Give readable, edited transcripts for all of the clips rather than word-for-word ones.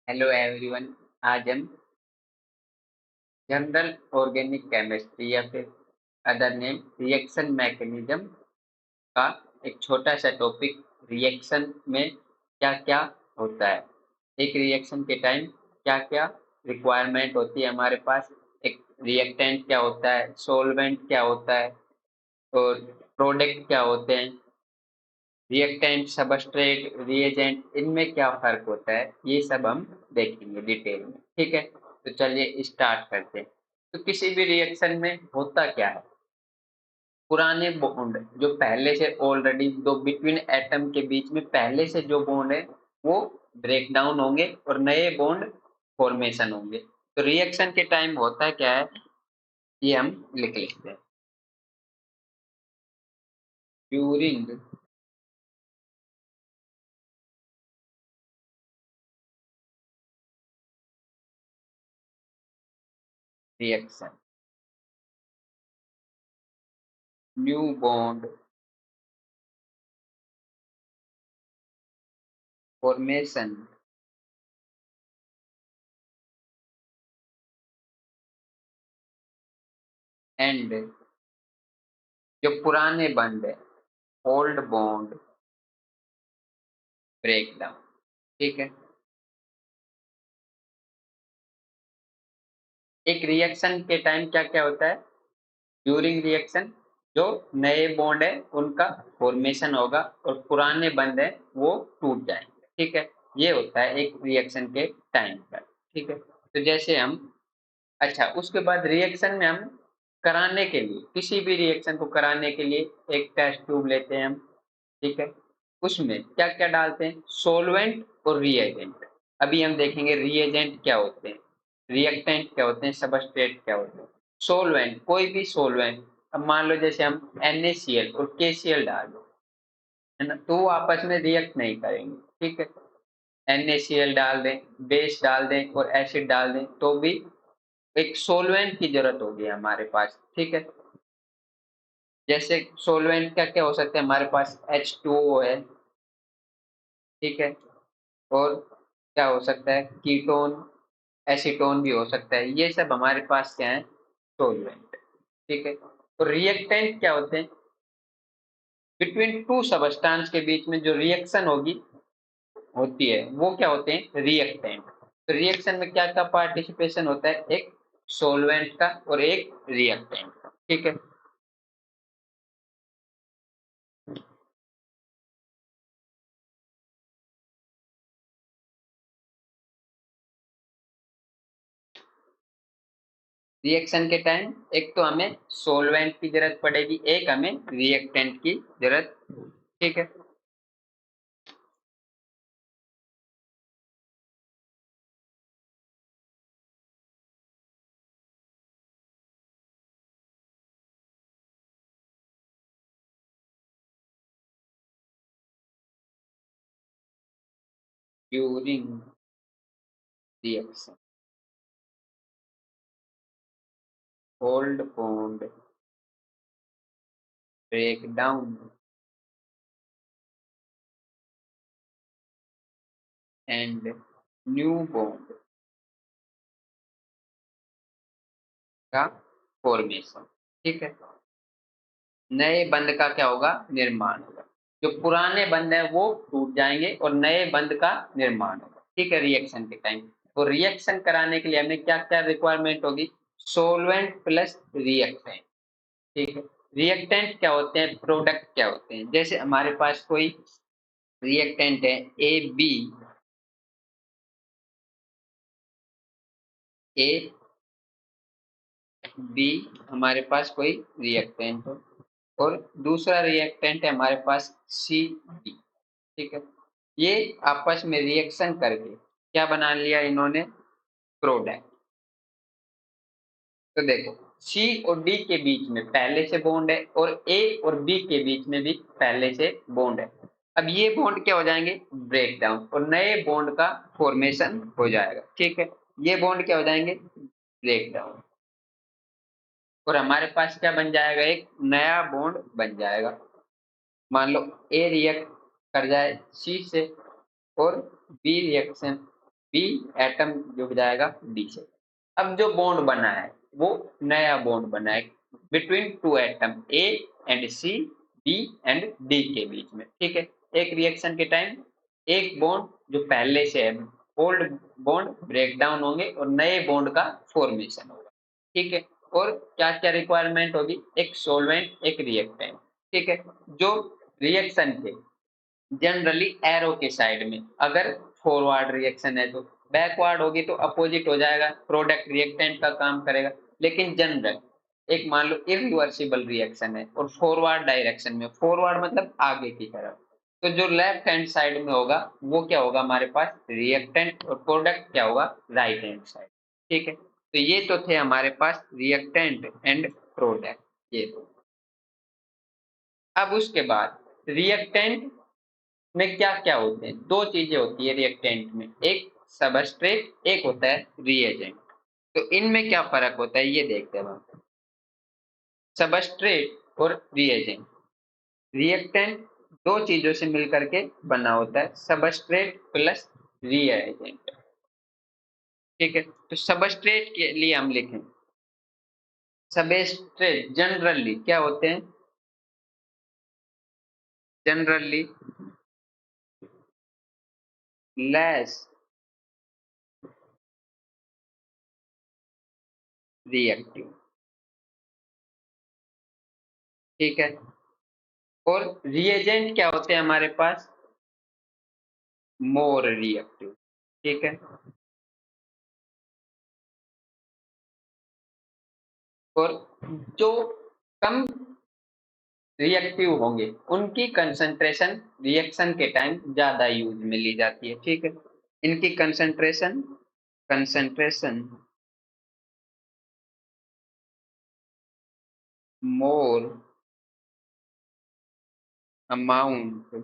Hello everyone. आज हम general organic chemistry या फिर अदर नेम रिएक्शन मैकेनिज्म का एक छोटा सा टॉपिक, रिएक्शन में क्या क्या होता है, एक रिएक्शन के टाइम क्या क्या रिक्वायरमेंट होती है हमारे पास, एक रिएक्टेंट क्या होता है, सोलवेंट क्या होता है और प्रोडक्ट क्या होते हैं, रिएक्टेंट, सबस्ट्रेट, रिएजेंट, इनमें क्या फर्क होता है, ये सब हम देखेंगे डिटेल में। ठीक है, तो चलिए स्टार्ट करते हैं। तो किसी भी रिएक्शन में होता क्या है, पुराने बॉन्ड जो पहले से ऑलरेडी दो बिटवीन एटम के बीच में पहले से जो बॉन्ड है वो ब्रेक डाउन होंगे और नए बॉन्ड फॉर्मेशन होंगे। तो रिएक्शन के टाइम होता क्या है, ये हम लिख लेते हैं। During reaction new bond formation and जो पुराने बॉन्ड है, ओल्ड बॉन्ड ब्रेक डाउन। ठीक है, एक रिएक्शन के टाइम क्या क्या होता है, ड्यूरिंग रिएक्शन जो नए बॉन्ड है उनका फॉर्मेशन होगा और पुराने बॉन्ड है वो टूट जाएंगे। ठीक है, ये होता है एक रिएक्शन के टाइम पर। ठीक है, तो जैसे हम, अच्छा उसके बाद रिएक्शन में हम कराने के लिए, किसी भी रिएक्शन को कराने के लिए एक टेस्ट ट्यूब लेते हैं हम। ठीक है, उसमें क्या क्या डालते हैं, सोलवेंट और रिएजेंट। अभी हम देखेंगे रिएजेंट क्या होते हैं, रिएक्टेंट क्या होते हैं, सबस्ट्रेट क्या होते हैं। सोलवेंट, कोई भी सोलवेंट, अब मान लो जैसे हम NaCl और KCl डाल दो, है ना, तो वो आपस में रिएक्ट नहीं करेंगे। ठीक है, NaCl डाल दें, बेस डाल दें और एसिड डाल दें तो भी एक सोलवेंट की जरूरत होगी हमारे पास। ठीक है, जैसे सोलवेंट क्या क्या हो सकते हैं हमारे पास, H2O है। ठीक है, और क्या हो सकता है, कीटोन, एसीटोन भी हो सकता है। ये सब हमारे पास क्या है, सोलवेंट। ठीक है, और रिएक्टेंट क्या होते हैं, बिटवीन टू सबस्टांस के बीच में जो रिएक्शन होगी होती है वो क्या होते हैं, रिएक्टेंट। तो रिएक्शन में क्या क्या पार्टिसिपेशन होता है, एक सोलवेंट का और एक रिएक्टेंट का। ठीक है, रिएक्शन के टाइम एक तो हमें सोलवेंट की जरूरत पड़ेगी, एक हमें रिएक्टेंट की जरूरत। ठीक है, during reaction old bond break down and new bond का फॉर्मेशन। ठीक है, नए बंध का क्या होगा, निर्माण होगा। जो पुराने बंध है वो टूट जाएंगे और नए बंध का निर्माण होगा। ठीक है, रिएक्शन के टाइम। तो रिएक्शन कराने के लिए हमें क्या क्या रिक्वायरमेंट होगी, सोलवेंट प्लस रिएक्टेंट। ठीक है, रिएक्टेंट क्या होते हैं, प्रोडक्ट क्या होते हैं। जैसे हमारे पास कोई रिएक्टेंट है AB, AB हमारे पास कोई रिएक्टेंट है और दूसरा रिएक्टेंट है हमारे पास CD। ठीक है, ये आपस में रिएक्शन करके क्या बना लिया इन्होंने, प्रोडक्ट। तो देखो, C और D के बीच में पहले से बॉन्ड है और A और B के बीच में भी पहले से बॉन्ड है। अब ये बॉन्ड क्या हो जाएंगे, ब्रेक डाउन और नए बॉन्ड का फॉर्मेशन हो जाएगा। ठीक है, ये बॉन्ड क्या हो जाएंगे, ब्रेक डाउन, और हमारे पास क्या बन जाएगा, एक नया बॉन्ड बन जाएगा। मान लो A रिएक्ट कर जाए C से और B रिएक्शन बी एटम जुड़ जाएगा डी से। अब जो बॉन्ड बना है वो नया बॉन्ड बना है between two atom A and C, B and D के बीच में, ठीक है। एक रिएक्शन के टाइम एक बॉन्ड जो पहले से है ओल्ड बॉन्ड ब्रेक डाउन होंगे और नए बॉन्ड का फॉर्मेशन होगा, ठीक है। और क्या क्या रिक्वायरमेंट होगी, एक सोलवेंट एक रिएक्टेंट, ठीक है। जो रिएक्शन के जनरली एरो के साइड में, अगर फॉरवर्ड रिएक्शन है तो बैकवर्ड होगी तो अपोजिट हो जाएगा, प्रोडक्ट रिएक्टेंट का काम करेगा। लेकिन जनरल एक मान लो इरिवर्सिबल रिएक्शन है और फॉरवर्ड डायरेक्शन में, फॉरवर्ड मतलब आगे की तरफ, तो जो लेफ्ट हैंड साइड में होगा वो क्या होगा हमारे पास रिएक्टेंट, और प्रोडक्ट क्या होगा राइट हैंड साइड, ठीक है। तो ये तो थे हमारे पास रिएक्टेंट एंड प्रोडक्ट, ये तो। अब उसके बाद रिएक्टेंट में क्या क्या होते हैं, दो चीजें होती है रिएक्टेंट में, एक सबस्ट्रेट एक होता है रिएजेंट। तो इनमें क्या फर्क होता है ये देखते हैं हम। सबस्ट्रेट और रिएजेंट, रिएक्टेंट दो चीजों से मिलकर के बना होता है, सबस्ट्रेट प्लस रिएजेंट, ठीक है। तो सबस्ट्रेट के लिए हम लिखें, सबस्ट्रेट जनरली क्या होते हैं, जनरली लेस रिएक्टिव, ठीक है। और रिएजेंट क्या होते हैं हमारे पास, मोर रिएक्टिव, ठीक है। और जो कम रिएक्टिव होंगे उनकी कंसंट्रेशन रिएक्शन के टाइम ज्यादा यूज में ली जाती है, ठीक है। इनकी कंसंट्रेशन कंसंट्रेशन मोर अमाउंट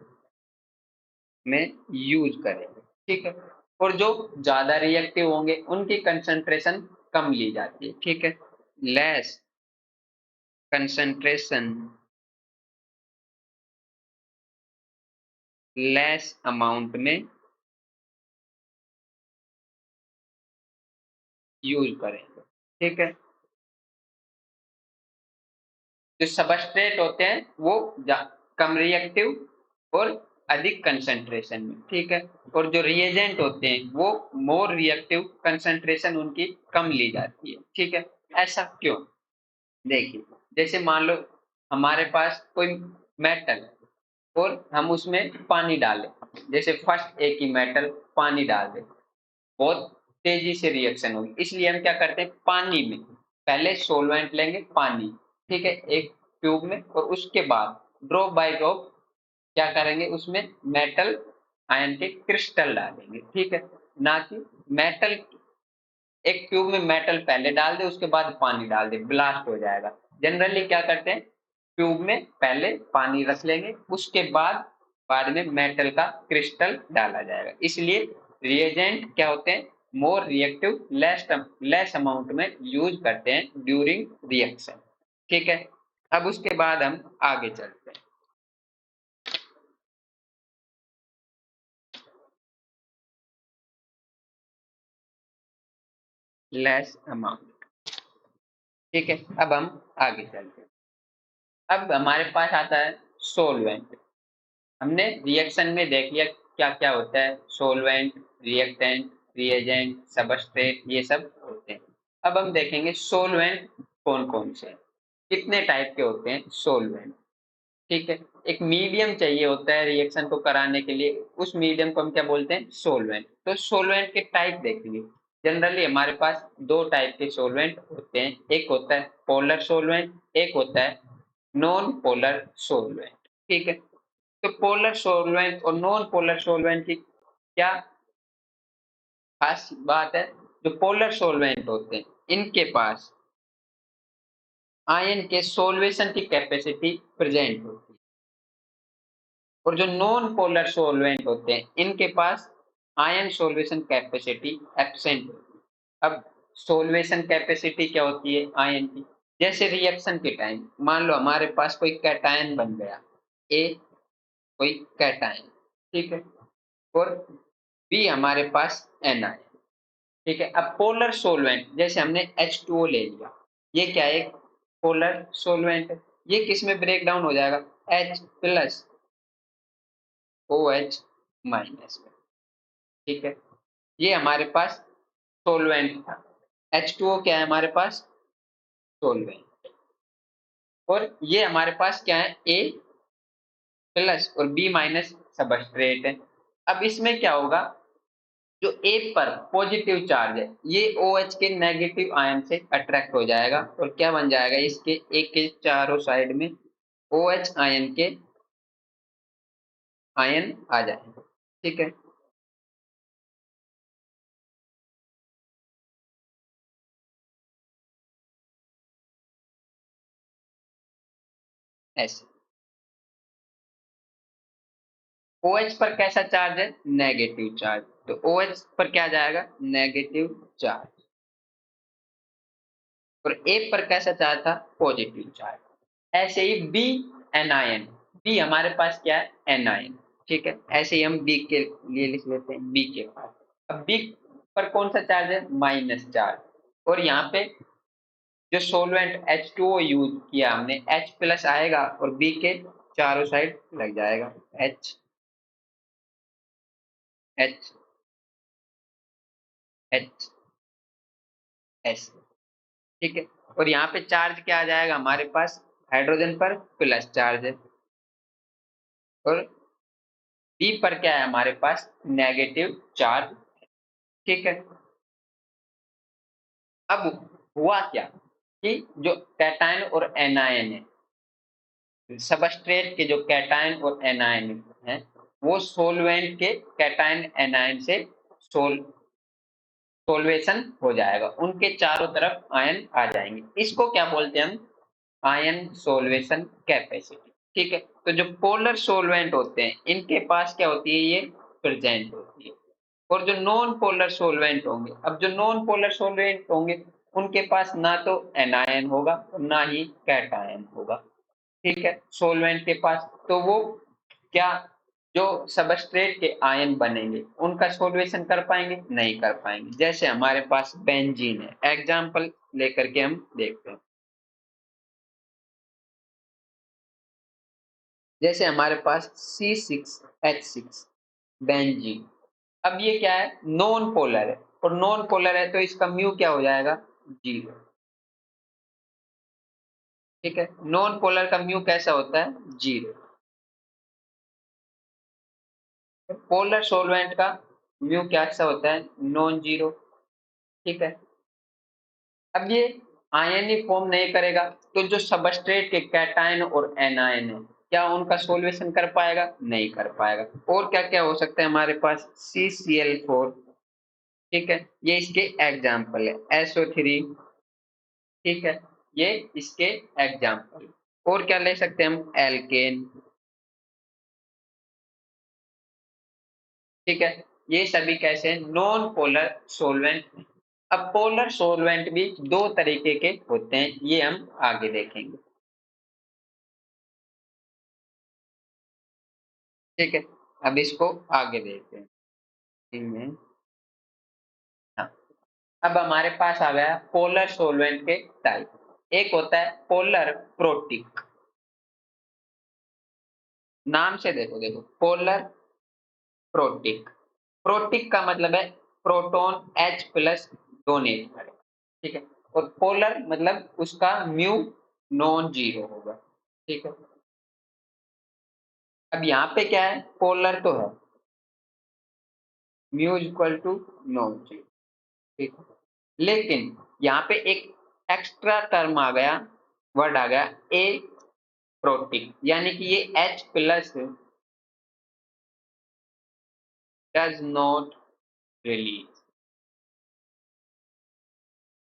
में यूज करेंगे, ठीक है। और जो ज्यादा रिएक्टिव होंगे उनकी कंसंट्रेशन कम ली जाती है, ठीक है। लेस कंसंट्रेशन लेस अमाउंट में यूज करेंगे, ठीक है। जो सबस्ट्रेट होते हैं वो कम रिएक्टिव और अधिक कंसंट्रेशन में, ठीक है। और जो रिएजेंट होते हैं वो मोर रिएक्टिव, कंसंट्रेशन उनकी कम ली जाती है, ठीक है। ऐसा क्यों, देखिए जैसे मान लो हमारे पास कोई मेटल और हम उसमें पानी डालें, जैसे फर्स्ट एक ही मेटल पानी डाल दे, बहुत तेजी से रिएक्शन होगी, इसलिए हम क्या करते हैं पानी में पहले सोलवेंट लेंगे पानी, ठीक है, एक ट्यूब में, और उसके बाद ड्रॉप बाय ड्रॉप क्या करेंगे उसमें मेटल आयन के क्रिस्टल डालेंगे, ठीक है। ना कि मेटल एक ट्यूब में मेटल पहले डाल दे उसके बाद पानी डाल दे, ब्लास्ट हो जाएगा। जनरली क्या करते हैं ट्यूब में पहले पानी रख लेंगे उसके बाद बाद में मेटल का क्रिस्टल डाला जाएगा, इसलिए रिएजेंट क्या होते हैं मोर रिएक्टिव, लेस अमाउंट में यूज करते हैं ड्यूरिंग रिएक्शन, ठीक है। अब उसके बाद हम आगे चलते हैं, लेस अमाउंट, ठीक है। अब हम आगे चलते हैं, अब हमारे पास आता है सोलवेंट। हमने रिएक्शन में देख लिया क्या क्या होता है, सोलवेंट रिएक्टेंट रिएजेंट सबस्ट्रेट ये सब होते हैं। अब हम देखेंगे सोलवेंट कौन कौन से हैं, कितने टाइप के होते हैं सोलवेंट, ठीक है। एक मीडियम चाहिए होता है रिएक्शन को कराने के लिए, उस मीडियम को हम क्या बोलते हैं सोलवेंट। तो सोलवेंट के टाइप देखेंगे, जनरली हमारे पास दो टाइप के सोलवेंट होते हैं, एक होता है पोलर सोलवेंट एक होता है नॉन पोलर सोलवेंट, ठीक है। तो पोलर सोलवेंट और नॉन पोलर सोलवेंट की क्या खास बात है, जो पोलर सोलवेंट होते हैं इनके पास आयन के सोल्वेशन की कैपेसिटी प्रेजेंट होती है, और जो नॉन पोलर सोलवेंट होते हैं इनके पास आयन सोल्वेशन कैपेसिटी एब्सेंट होती है। अब सोल्वेशन कैपेसिटी क्या होती है आयन की, जैसे रिएक्शन के टाइम मान लो हमारे पास कोई कैटायन बन गया ए, कोई कैटायन, ठीक है। और बी हमारे पास एनआई, ठीक है। अब पोलर सोलवेंट, जैसे हमने H2O ले लिया, ये क्या है, पोलर सोलवेंट है। ये किस में ब्रेक डाउन हो जाएगा, H प्लस OH माइनस में, ठीक है। ये हमारे पास सोलवेंट था। H2O क्या है हमारे पास, सोलवेंट। और ये हमारे पास क्या है, A प्लस और B माइनस सबस्ट्रेट है। अब इसमें क्या होगा, जो ए पर पॉजिटिव चार्ज है ये OH के नेगेटिव आयन से अट्रैक्ट हो जाएगा और क्या बन जाएगा, इसके एक के चारों साइड में OH आयन के आयन आ जाएंगे, ठीक है। ऐसे OH पर कैसा चार्ज है, नेगेटिव चार्ज, तो OH पर क्या जाएगा, नेगेटिव चार्ज। और ए पर कैसा चार्ज था, पॉजिटिव चार्ज। ऐसे ही बी एनायन, बी हमारे पास क्या है, एनायन, ठीक है। ऐसे ही हम बी के लिए लिख लेते हैं, बी के पास अब बी पर कौन सा चार्ज है, माइनस चार्ज। और यहाँ पे जो सोलवेंट H2O यूज किया हमने, H प्लस आएगा और बी के चारों साइड लग जाएगा, H H H S, ठीक है। और यहाँ पे चार्ज क्या आ जाएगा हमारे पास, हाइड्रोजन पर प्लस चार्ज है और बी पर क्या है हमारे पास, नेगेटिव चार्ज, ठीक है। अब हुआ क्या कि जो कैटायन और एनायन है, सबस्ट्रेट के जो कैटायन और एनायन है, वो सोलवेंट के कैटायन एनायन से सोल सोल्वेशन हो जाएगा, उनके चारों तरफ आयन आ जाएंगे। इसको क्या बोलते हैं हम, आयन सोल्वेशन कैपेसिटी, ठीक है। तो जो पोलर सोलवेंट होते हैं इनके पास क्या होती है, ये प्रेजेंट होती है। और जो नॉन पोलर सोलवेंट होंगे, अब जो नॉन पोलर सोलवेंट होंगे उनके पास ना तो एनायन होगा और ना ही कैटायन होगा, ठीक है। सोलवेंट के पास तो वो क्या, जो सबस्ट्रेट के आयन बनेंगे उनका सोल्वेशन कर पाएंगे, नहीं कर पाएंगे। जैसे हमारे पास बेंजीन है, एग्जाम्पल लेकर के हम देखते हैं। जैसे हमारे पास C6H6 बेंजीन, अब ये क्या है, नॉन पोलर है और नॉन पोलर है तो इसका म्यू क्या हो जाएगा, जीरो, ठीक है। नॉन पोलर का म्यू कैसा होता है, जीरो। पोलर सोलवेंट का म्यू कैसा होता है, नॉन जीरो, ठीक है। अब ये आयन ही फॉर्म नहीं करेगा तो जो सबस्ट्रेट के कैटायन और एनायन है, क्या उनका सोल्यूशन कर पाएगा, नहीं कर पाएगा। और क्या क्या हो सकता है हमारे पास, CCl4, ठीक है, ये इसके एग्जाम्पल है, SO3, ठीक है, ये इसके एग्जाम्पल। और क्या ले सकते हैं हम, एल्केन, ठीक है। ये सभी कैसे नॉन पोलर सोलवेंट। अब पोलर सोलवेंट भी दो तरीके के होते हैं, ये हम आगे देखेंगे, ठीक है। अब इसको आगे देखते हैं इनमें। हाँ, अब हमारे पास आ गया पोलर सोलवेंट के टाइप। एक होता है पोलर प्रोटिक, नाम से देखो देखो, पोलर प्रोटिक। प्रोटिक का मतलब है प्रोटॉन H प्लस डोनेट करेगा, ठीक है। और पोलर मतलब उसका म्यू नॉन जीरो होगा, ठीक है। अब यहाँ पे क्या है, पोलर तो है, mu equal to non zero, ठीक है। लेकिन यहाँ पे एक एक्स्ट्रा टर्म आ गया, वर्ड आ गया, ए प्रोटिक, यानी कि ये H plus does not release,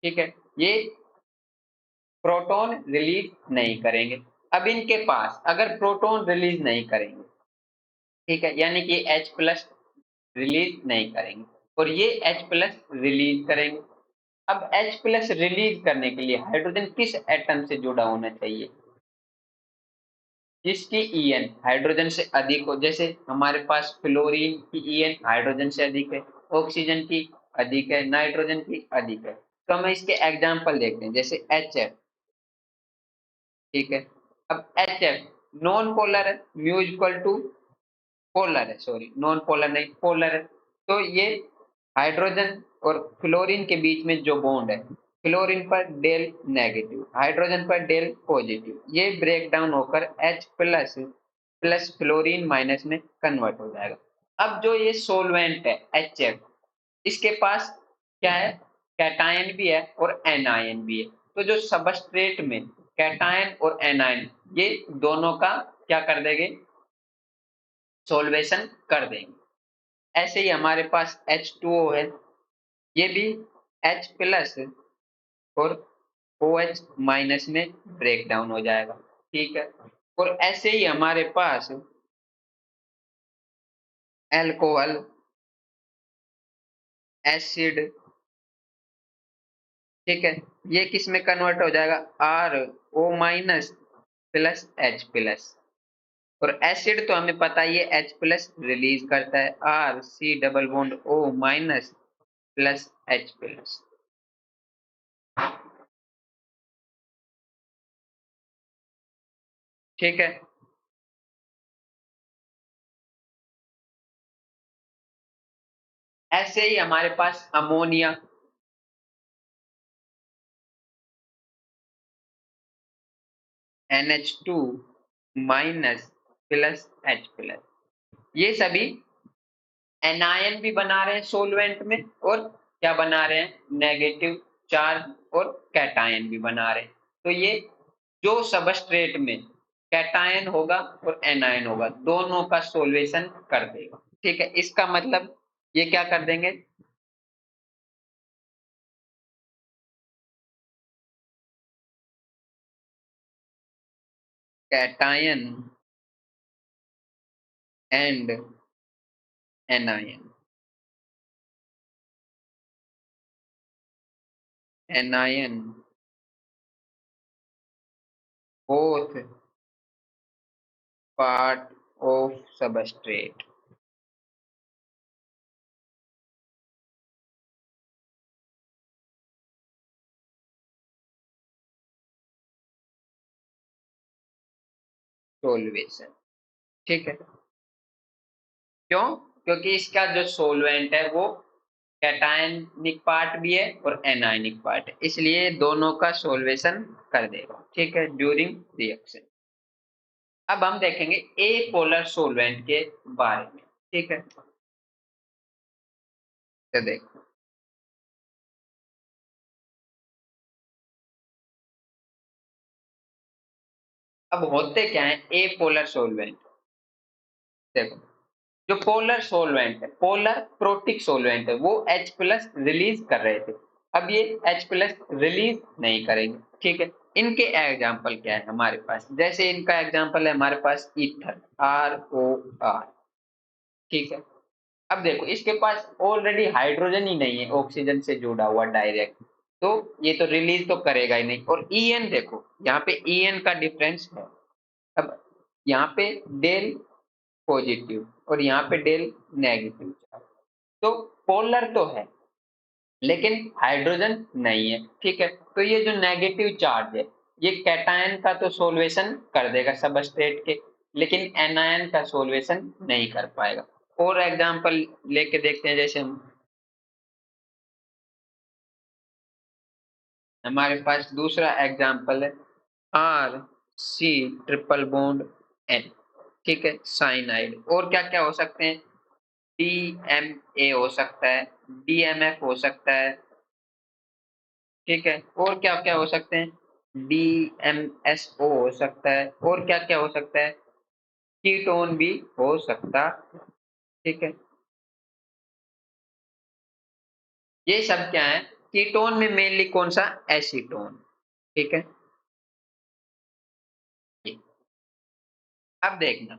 ठीक है। ये प्रोटॉन रिलीज नहीं करेंगे। अब इनके पास अगर प्रोटॉन रिलीज नहीं करेंगे, ठीक है, यानी कि H प्लस रिलीज नहीं करेंगे और ये H प्लस रिलीज करेंगे। अब H प्लस रिलीज करने के लिए हाइड्रोजन किस एटम से जुड़ा होना चाहिए, जिसकी ईएन हाइड्रोजन से अधिक हो, जैसे हमारे पास फ्लोरीन की ईएन हाइड्रोजन से अधिक है, ऑक्सीजन की अधिक है, नाइट्रोजन की अधिक है। तो हम इसके एग्जांपल देखते हैं, जैसे HF। ठीक है, अब HF नॉन पोलर है, म्यू इक्वल टू पोलर है, सॉरी नॉन पोलर नहीं पोलर है। तो ये हाइड्रोजन और फ्लोरीन के बीच में जो बॉन्ड है, फ्लोरीन पर डेल नेगेटिव, हाइड्रोजन पर डेल पॉजिटिव, ये ब्रेक डाउन होकर H plus plus fluorine minus में कन्वर्ट हो जाएगा। अब जो ये सोलवेंट है HF, इसके पास क्या है, कैटायन भी है और एनायन भी है। तो जो सबस्ट्रेट में कैटायन और एनायन, ये दोनों का क्या कर देंगे, सोल्वेशन कर देंगे। ऐसे ही हमारे पास H2O है, ये भी H प्लस और OH माइनस में ब्रेक डाउन हो जाएगा। ठीक है, और ऐसे ही हमारे पास एल्कोहल, एसिड, ठीक है, ये किस में कन्वर्ट हो जाएगा, RO minus plus H plus. और एसिड तो हमें पता ही है H प्लस रिलीज करता है, RC double bond O minus plus H plus. ठीक है, ऐसे ही हमारे पास ammonia, NH2 minus plus H plus, ये सभी एनायन भी बना रहे हैं सोलवेंट में, और क्या बना रहे हैं, नेगेटिव चार्ज और कैटायन भी बना रहे हैं। तो ये जो सबस्ट्रेट में कैटायन होगा और एनायन होगा, दोनों का सोल्वेशन कर देगा। ठीक है, इसका मतलब ये क्या कर देंगे, cation and anion, anion both part of substrate, solution. ठीक है, क्यों, क्योंकि इसका जो सोलवेंट है वो कैटायनिक पार्ट भी है और एनायनिक पार्ट है, इसलिए दोनों का सोल्वेशन कर देगा। ठीक है, ड्यूरिंग रिएक्शन। अब हम देखेंगे ए पोलर सोलवेंट के बारे में। ठीक है, तो देखो, अब होते क्या है ए पोलर सोलवेंट, देखो, जो पोलर सोलवेंट है, पोलर प्रोटिक सोलवेंट है, वो H प्लस रिलीज कर रहे थे, अब ये H प्लस रिलीज नहीं करेंगे। ठीक है, इनके एग्जाम्पल क्या है हमारे पास, जैसे इनका एग्जाम्पल है हमारे पास ईथर, ROR। ठीक है, अब देखो इसके पास ऑलरेडी हाइड्रोजन ही नहीं है ऑक्सीजन से जुड़ा हुआ डायरेक्ट, तो ये तो रिलीज तो करेगा ही नहीं। और EN देखो, यहाँ पे EN का डिफरेंस है। अब यहाँ पे डेल पॉजिटिव और यहाँ पे डेल नेगेटिव चार्ज, तो पोलर तो है लेकिन हाइड्रोजन नहीं है। ठीक है, तो ये जो नेगेटिव चार्ज है, ये कैटायन का तो सोल्वेशन कर देगा सबस्ट्रेट के, लेकिन एनायन का सोल्वेशन नहीं कर पाएगा। और एग्जांपल लेके देखते हैं, जैसे हम, हमारे पास दूसरा एग्जांपल है RC ट्रिपल बॉन्ड N। ठीक है, साइनाइड, और क्या क्या हो सकते हैं, DMA हो सकता है, DMF हो सकता है। ठीक है, और क्या क्या हो सकते हैं, DMSO हो सकता है, और क्या क्या हो सकता है, कीटोन भी हो सकता है। ठीक है, ये सब क्या है, कीटोन में मेनली कौन सा, एसीटोन। ठीक है, अब देखना,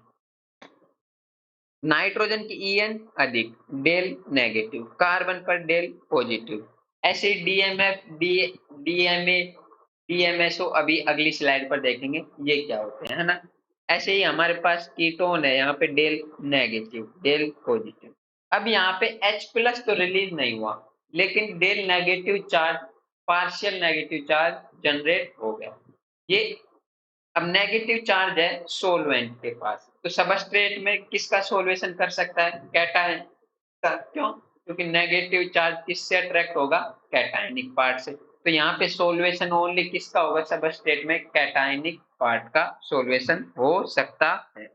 नाइट्रोजन की EN अधिक, डेल नेगेटिव, कार्बन पर डेल पॉजिटिव, ऐसे DMF, DMA, DMSO अभी अगली स्लाइड पर देखेंगे ये क्या होते हैं, है ना। ऐसे ही हमारे पास कीटोन है, यहाँ पे डेल नेगेटिव, डेल पॉजिटिव। अब यहाँ पे H प्लस तो रिलीज नहीं हुआ, लेकिन del negative charge, partial negative charge generate हो गया। ये अब नेगेटिव चार्ज है सोलवेंट के पास, तो सबस्ट्रेट में किसका सोल्यूशन कर सकता है? कैटायन का। क्यों? क्योंकि नेगेटिव चार्ज किससे अट्रैक्ट होगा? कैटायनिक पार्ट से। तो यहाँ पे सोल्यूशन ओनली किसका होगा सबस्ट्रेट में? कैटायनिक पार्ट का सोल्यूशन हो सकता है।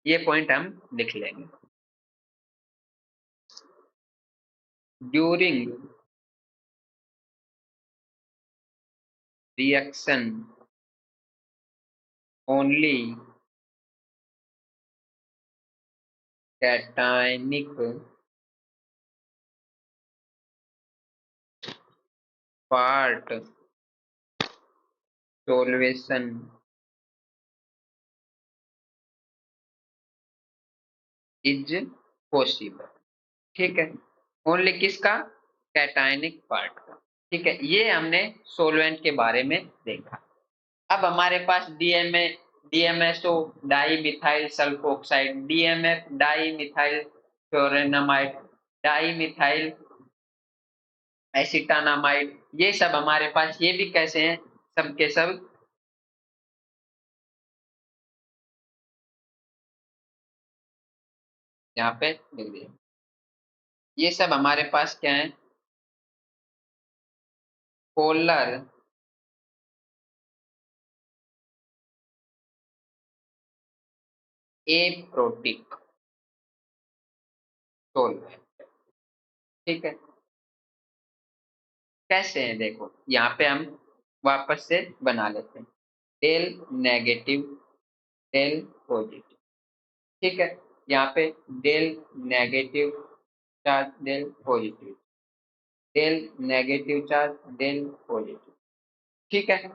ये पॉइंट हम लिख लेंगे। During reaction only cationic part solution is possible. ठीक है, ओनली किसका? कैटायनिक पार्ट का। ठीक है, ये हमने सोलवेंट के बारे में देखा। अब हमारे पास DMA, DMSO, di methyl sulfoxide, DMF, di methyl formamide, di methyl acetamide, ये सब हमारे पास, ये भी कैसे हैं? सब के सब यहाँ पे लिख दिए। ये सब हमारे पास क्या है? Polar aprotic solvent. ठीक है, कैसे हैं देखो, यहाँ पे हम वापस से बना लेते हैं। Del negative, del positive. ठीक है, यहाँ पे del negative charge, del positive, del negative charge, del positive. ठीक है,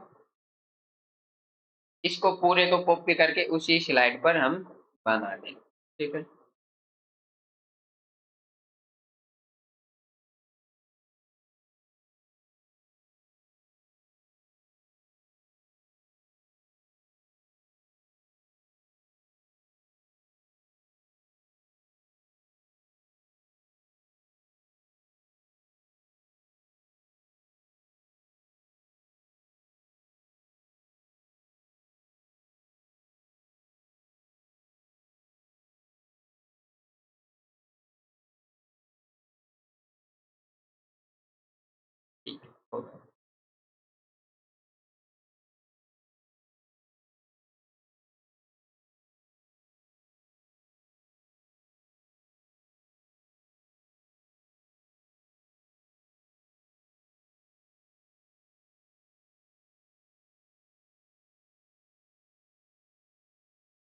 इसको पूरे को कॉपी करके उसी स्लाइड पर हम बना देंगे। ठीक है, ठीक है, हो गया।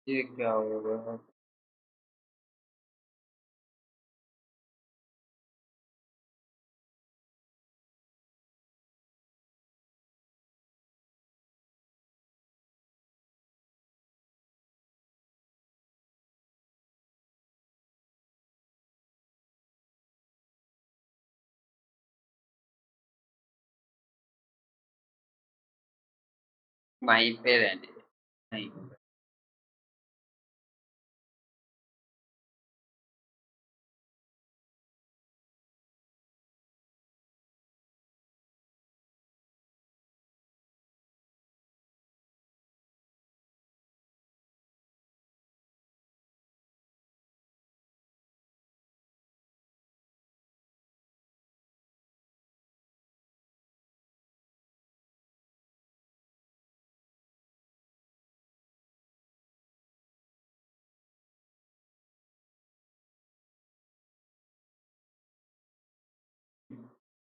ये क्या होगा? वहीं पे रहने दे, नहीं होगा।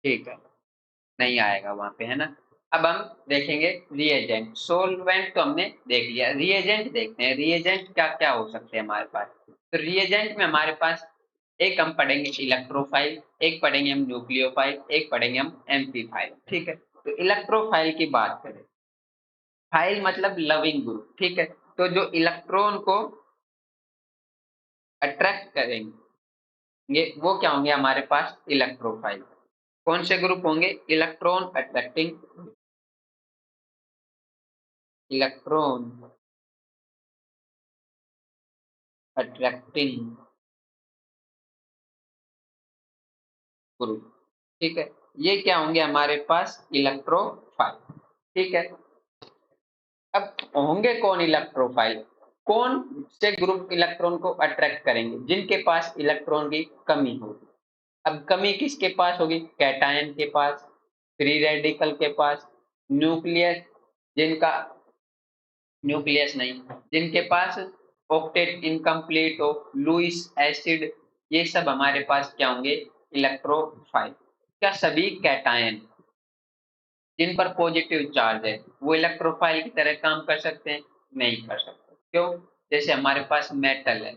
ठीक है, नहीं आएगा वहां पे, है ना। अब हम देखेंगे रिएजेंट। सोलवेंट तो हमने देख लिया, रिएजेंट देखते हैं। रिएजेंट क्या क्या हो सकते हैं हमारे पास? तो रिएजेंट में हमारे पास एक हम पढ़ेंगे इलेक्ट्रोफाइल, एक पढ़ेंगे हम न्यूक्लियोफाइल, एक पढ़ेंगे हम एम्पीफाइल। ठीक है, तो इलेक्ट्रोफाइल की बात करें, फाइल मतलब लविंग ग्रुप। ठीक है, तो जो इलेक्ट्रॉन को अट्रैक्ट करेंगे वो क्या होंगे हमारे पास? इलेक्ट्रोफाइल। कौन से ग्रुप होंगे? Electron attracting, electron attracting group. ठीक है, ये क्या होंगे हमारे पास इलेक्ट्रोफाइल। ठीक है, अब होंगे कौन इलेक्ट्रोफाइल, कौन से ग्रुप इलेक्ट्रॉन को अट्रैक्ट करेंगे, जिनके पास इलेक्ट्रॉन की कमी होगी। अब कमी किसके पास होगी, कैटायन के पास, फ्री रेडिकल के पास, न्यूक्लियस, जिनका न्यूक्लियस नहीं, जिनके पास ऑक्टेट इनकम्प्लीट हो, लुईस एसिड, ये सब हमारे पास क्या होंगे, इलेक्ट्रोफाइल। क्या सभी कैटायन जिन पर पॉजिटिव चार्ज है वो इलेक्ट्रोफाइल की तरह काम कर सकते हैं, नहीं कर सकते। क्यों, जैसे हमारे पास मेटल है,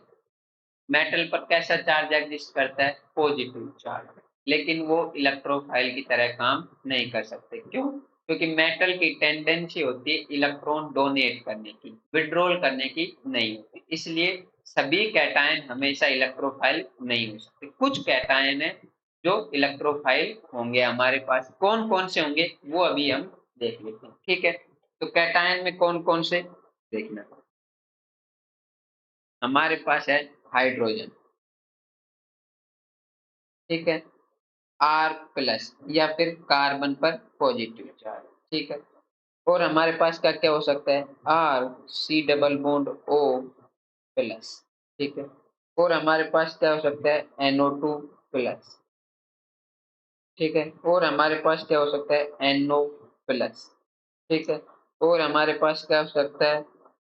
मेटल पर कैसा चार्ज एग्जिस्ट करता है, पॉजिटिव चार्ज, लेकिन वो इलेक्ट्रोफाइल की तरह काम नहीं कर सकते। क्यों, क्योंकि मेटल की टेंडेंसी होती है इलेक्ट्रॉन डोनेट करने की, विड्रॉल करने की नहीं होती। इसलिए सभी कैटायन हमेशा इलेक्ट्रोफाइल नहीं हो सकते। कुछ कैटायन है जो इलेक्ट्रोफाइल होंगे हमारे पास, कौन कौन से होंगे वो अभी हम देख लेते हैं। ठीक है, तो कैटायन में कौन कौन से देखना, हमारे पास है हाइड्रोजन। ठीक है, आर प्लस या फिर कार्बन पर पॉजिटिव चार्ज। ठीक है, और हमारे पास क्या क्या हो सकता है, R C double bond O plus. ठीक है, और हमारे पास क्या हो सकता है, NO2 प्लस। ठीक है, और हमारे पास क्या हो सकता है, NO प्लस। ठीक है, और हमारे पास क्या हो सकता है,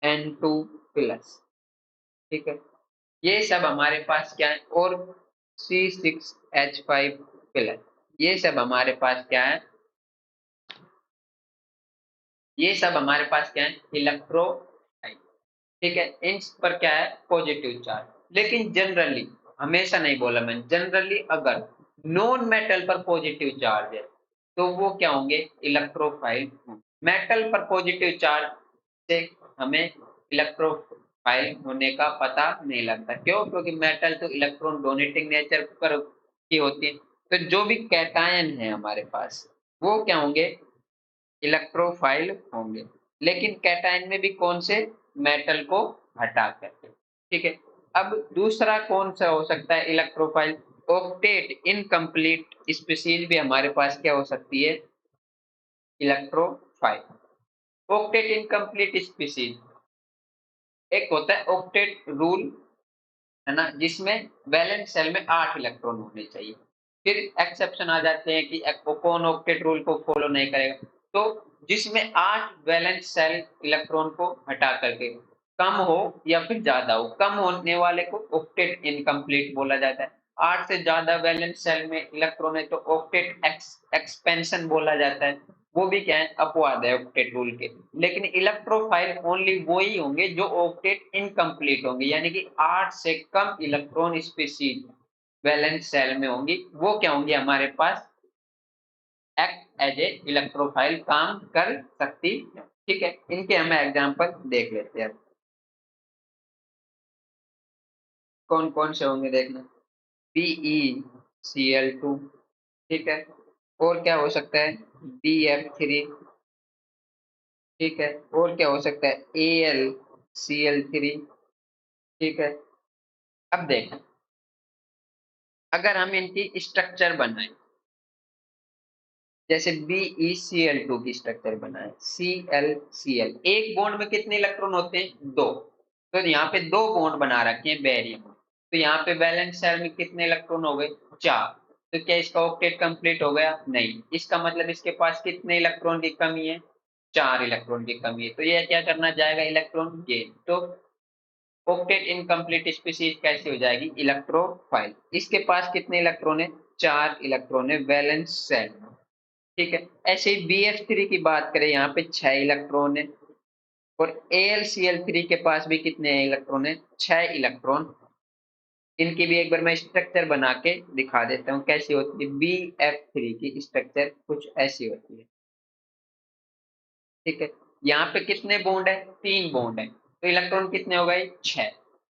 N2 प्लस। ठीक है, ये सब हमारे पास क्या है, और C6H5 प्लस, ये सब हमारे पास क्या है, ये सब हमारे पास क्या है, इलेक्ट्रोफाइल। ठीक है, इन पर क्या है, पॉजिटिव चार्ज। लेकिन जनरली, हमेशा नहीं बोला मैं, जनरली अगर नॉन मेटल पर पॉजिटिव चार्ज है तो वो क्या होंगे, इलेक्ट्रोफाइल। मेटल पर पॉजिटिव चार्ज से हमें इलेक्ट्रोफाइल होने का पता नहीं लगता। क्यों, क्योंकि मेटल तो इलेक्ट्रॉन डोनेटिंग नेचर पर की होती है। तो जो भी कैटायन है हमारे पास वो क्या होंगे, इलेक्ट्रोफाइल होंगे। लेकिन कैटायन में भी कौन से, मेटल को हटा करके। ठीक है, अब दूसरा कौन सा हो सकता है इलेक्ट्रोफाइल, ऑक्टेट इनकम्प्लीट स्पीशीज भी हमारे पास क्या हो सकती है, इलेक्ट्रोफाइल। ऑक्टेट इनकम्प्लीट स्पीशीज, एक होता है ऑक्टेट रूल, है ना, जिसमें वैलेंस सेल में 8 इलेक्ट्रॉन होने चाहिए। फिर एक्सेप्शन आ जाते हैं कि कौन ऑक्टेट रूल को फॉलो नहीं करेगा। तो जिसमें 8 वैलेंस सेल इलेक्ट्रॉन को हटा करके कम हो या फिर ज्यादा हो, कम होने वाले को ऑक्टेट इनकम्प्लीट बोला जाता है। 8 से ज्यादा वैलेंस सेल में इलेक्ट्रॉन है तो ऑक्टेट एक्सपेंशन बोला जाता है। वो भी क्या है, अपवाद है ऑक्टेट रूल के। लेकिन इलेक्ट्रोफाइल ओनली वो ही होंगे जो ऑक्टेट इनकम्प्लीट होंगे, यानी कि 8 से कम इलेक्ट्रॉन स्पीशीज वैलेंस सेल में होंगी, वो क्या होंगी हमारे पास, एक्ट एज ए इलेक्ट्रोफाइल काम कर सकती है। ठीक है, इनके हमें एग्जांपल देख लेते हैं। कौन कौन से होंगे देखना, PeCl2। ठीक है, और क्या हो सकता है, BF3। ठीक है, और क्या हो सकता है, AlCl3। ठीक है, अब देखें, अगर हम इनकी स्ट्रक्चर बनाएं, जैसे BeCl2 की स्ट्रक्चर बनाए, ClCl, एक बॉन्ड में कितने इलेक्ट्रॉन होते हैं, 2। तो यहाँ पे 2 बॉन्ड बना रखे हैं बेरियम। तो यहाँ पे वैलेंस शेल में कितने इलेक्ट्रॉन हो गए, 4। तो क्या इसका ऑक्टेट कंप्लीट हो गया, नहीं। इसका मतलब इसके पास कितने इलेक्ट्रॉन की कमी है, 4 इलेक्ट्रॉन की कमी है। तो ये क्या करना चाहेगा, इलेक्ट्रॉन गेन। तो ऑक्टेट इनकम्प्लीट स्पीशीज कैसे हो जाएगी, इलेक्ट्रोफाइल। इसके पास कितने इलेक्ट्रॉन है, 4 इलेक्ट्रॉन है वैलेंस शेल में। ठीक है, ऐसे ही BF3 की बात करें, यहाँ पे 6 इलेक्ट्रॉन है। और AlCl3 के पास भी कितने इलेक्ट्रॉन है, 6 इलेक्ट्रॉन। इनकी भी एक बार मैं स्ट्रक्चर बना के दिखा देता हूँ कैसी होती है। BF3 की स्ट्रक्चर कुछ ऐसी होती है। ठीक है, यहाँ पे कितने बॉन्ड है, 3 बॉन्ड है। तो इलेक्ट्रॉन कितने हो गए, 6।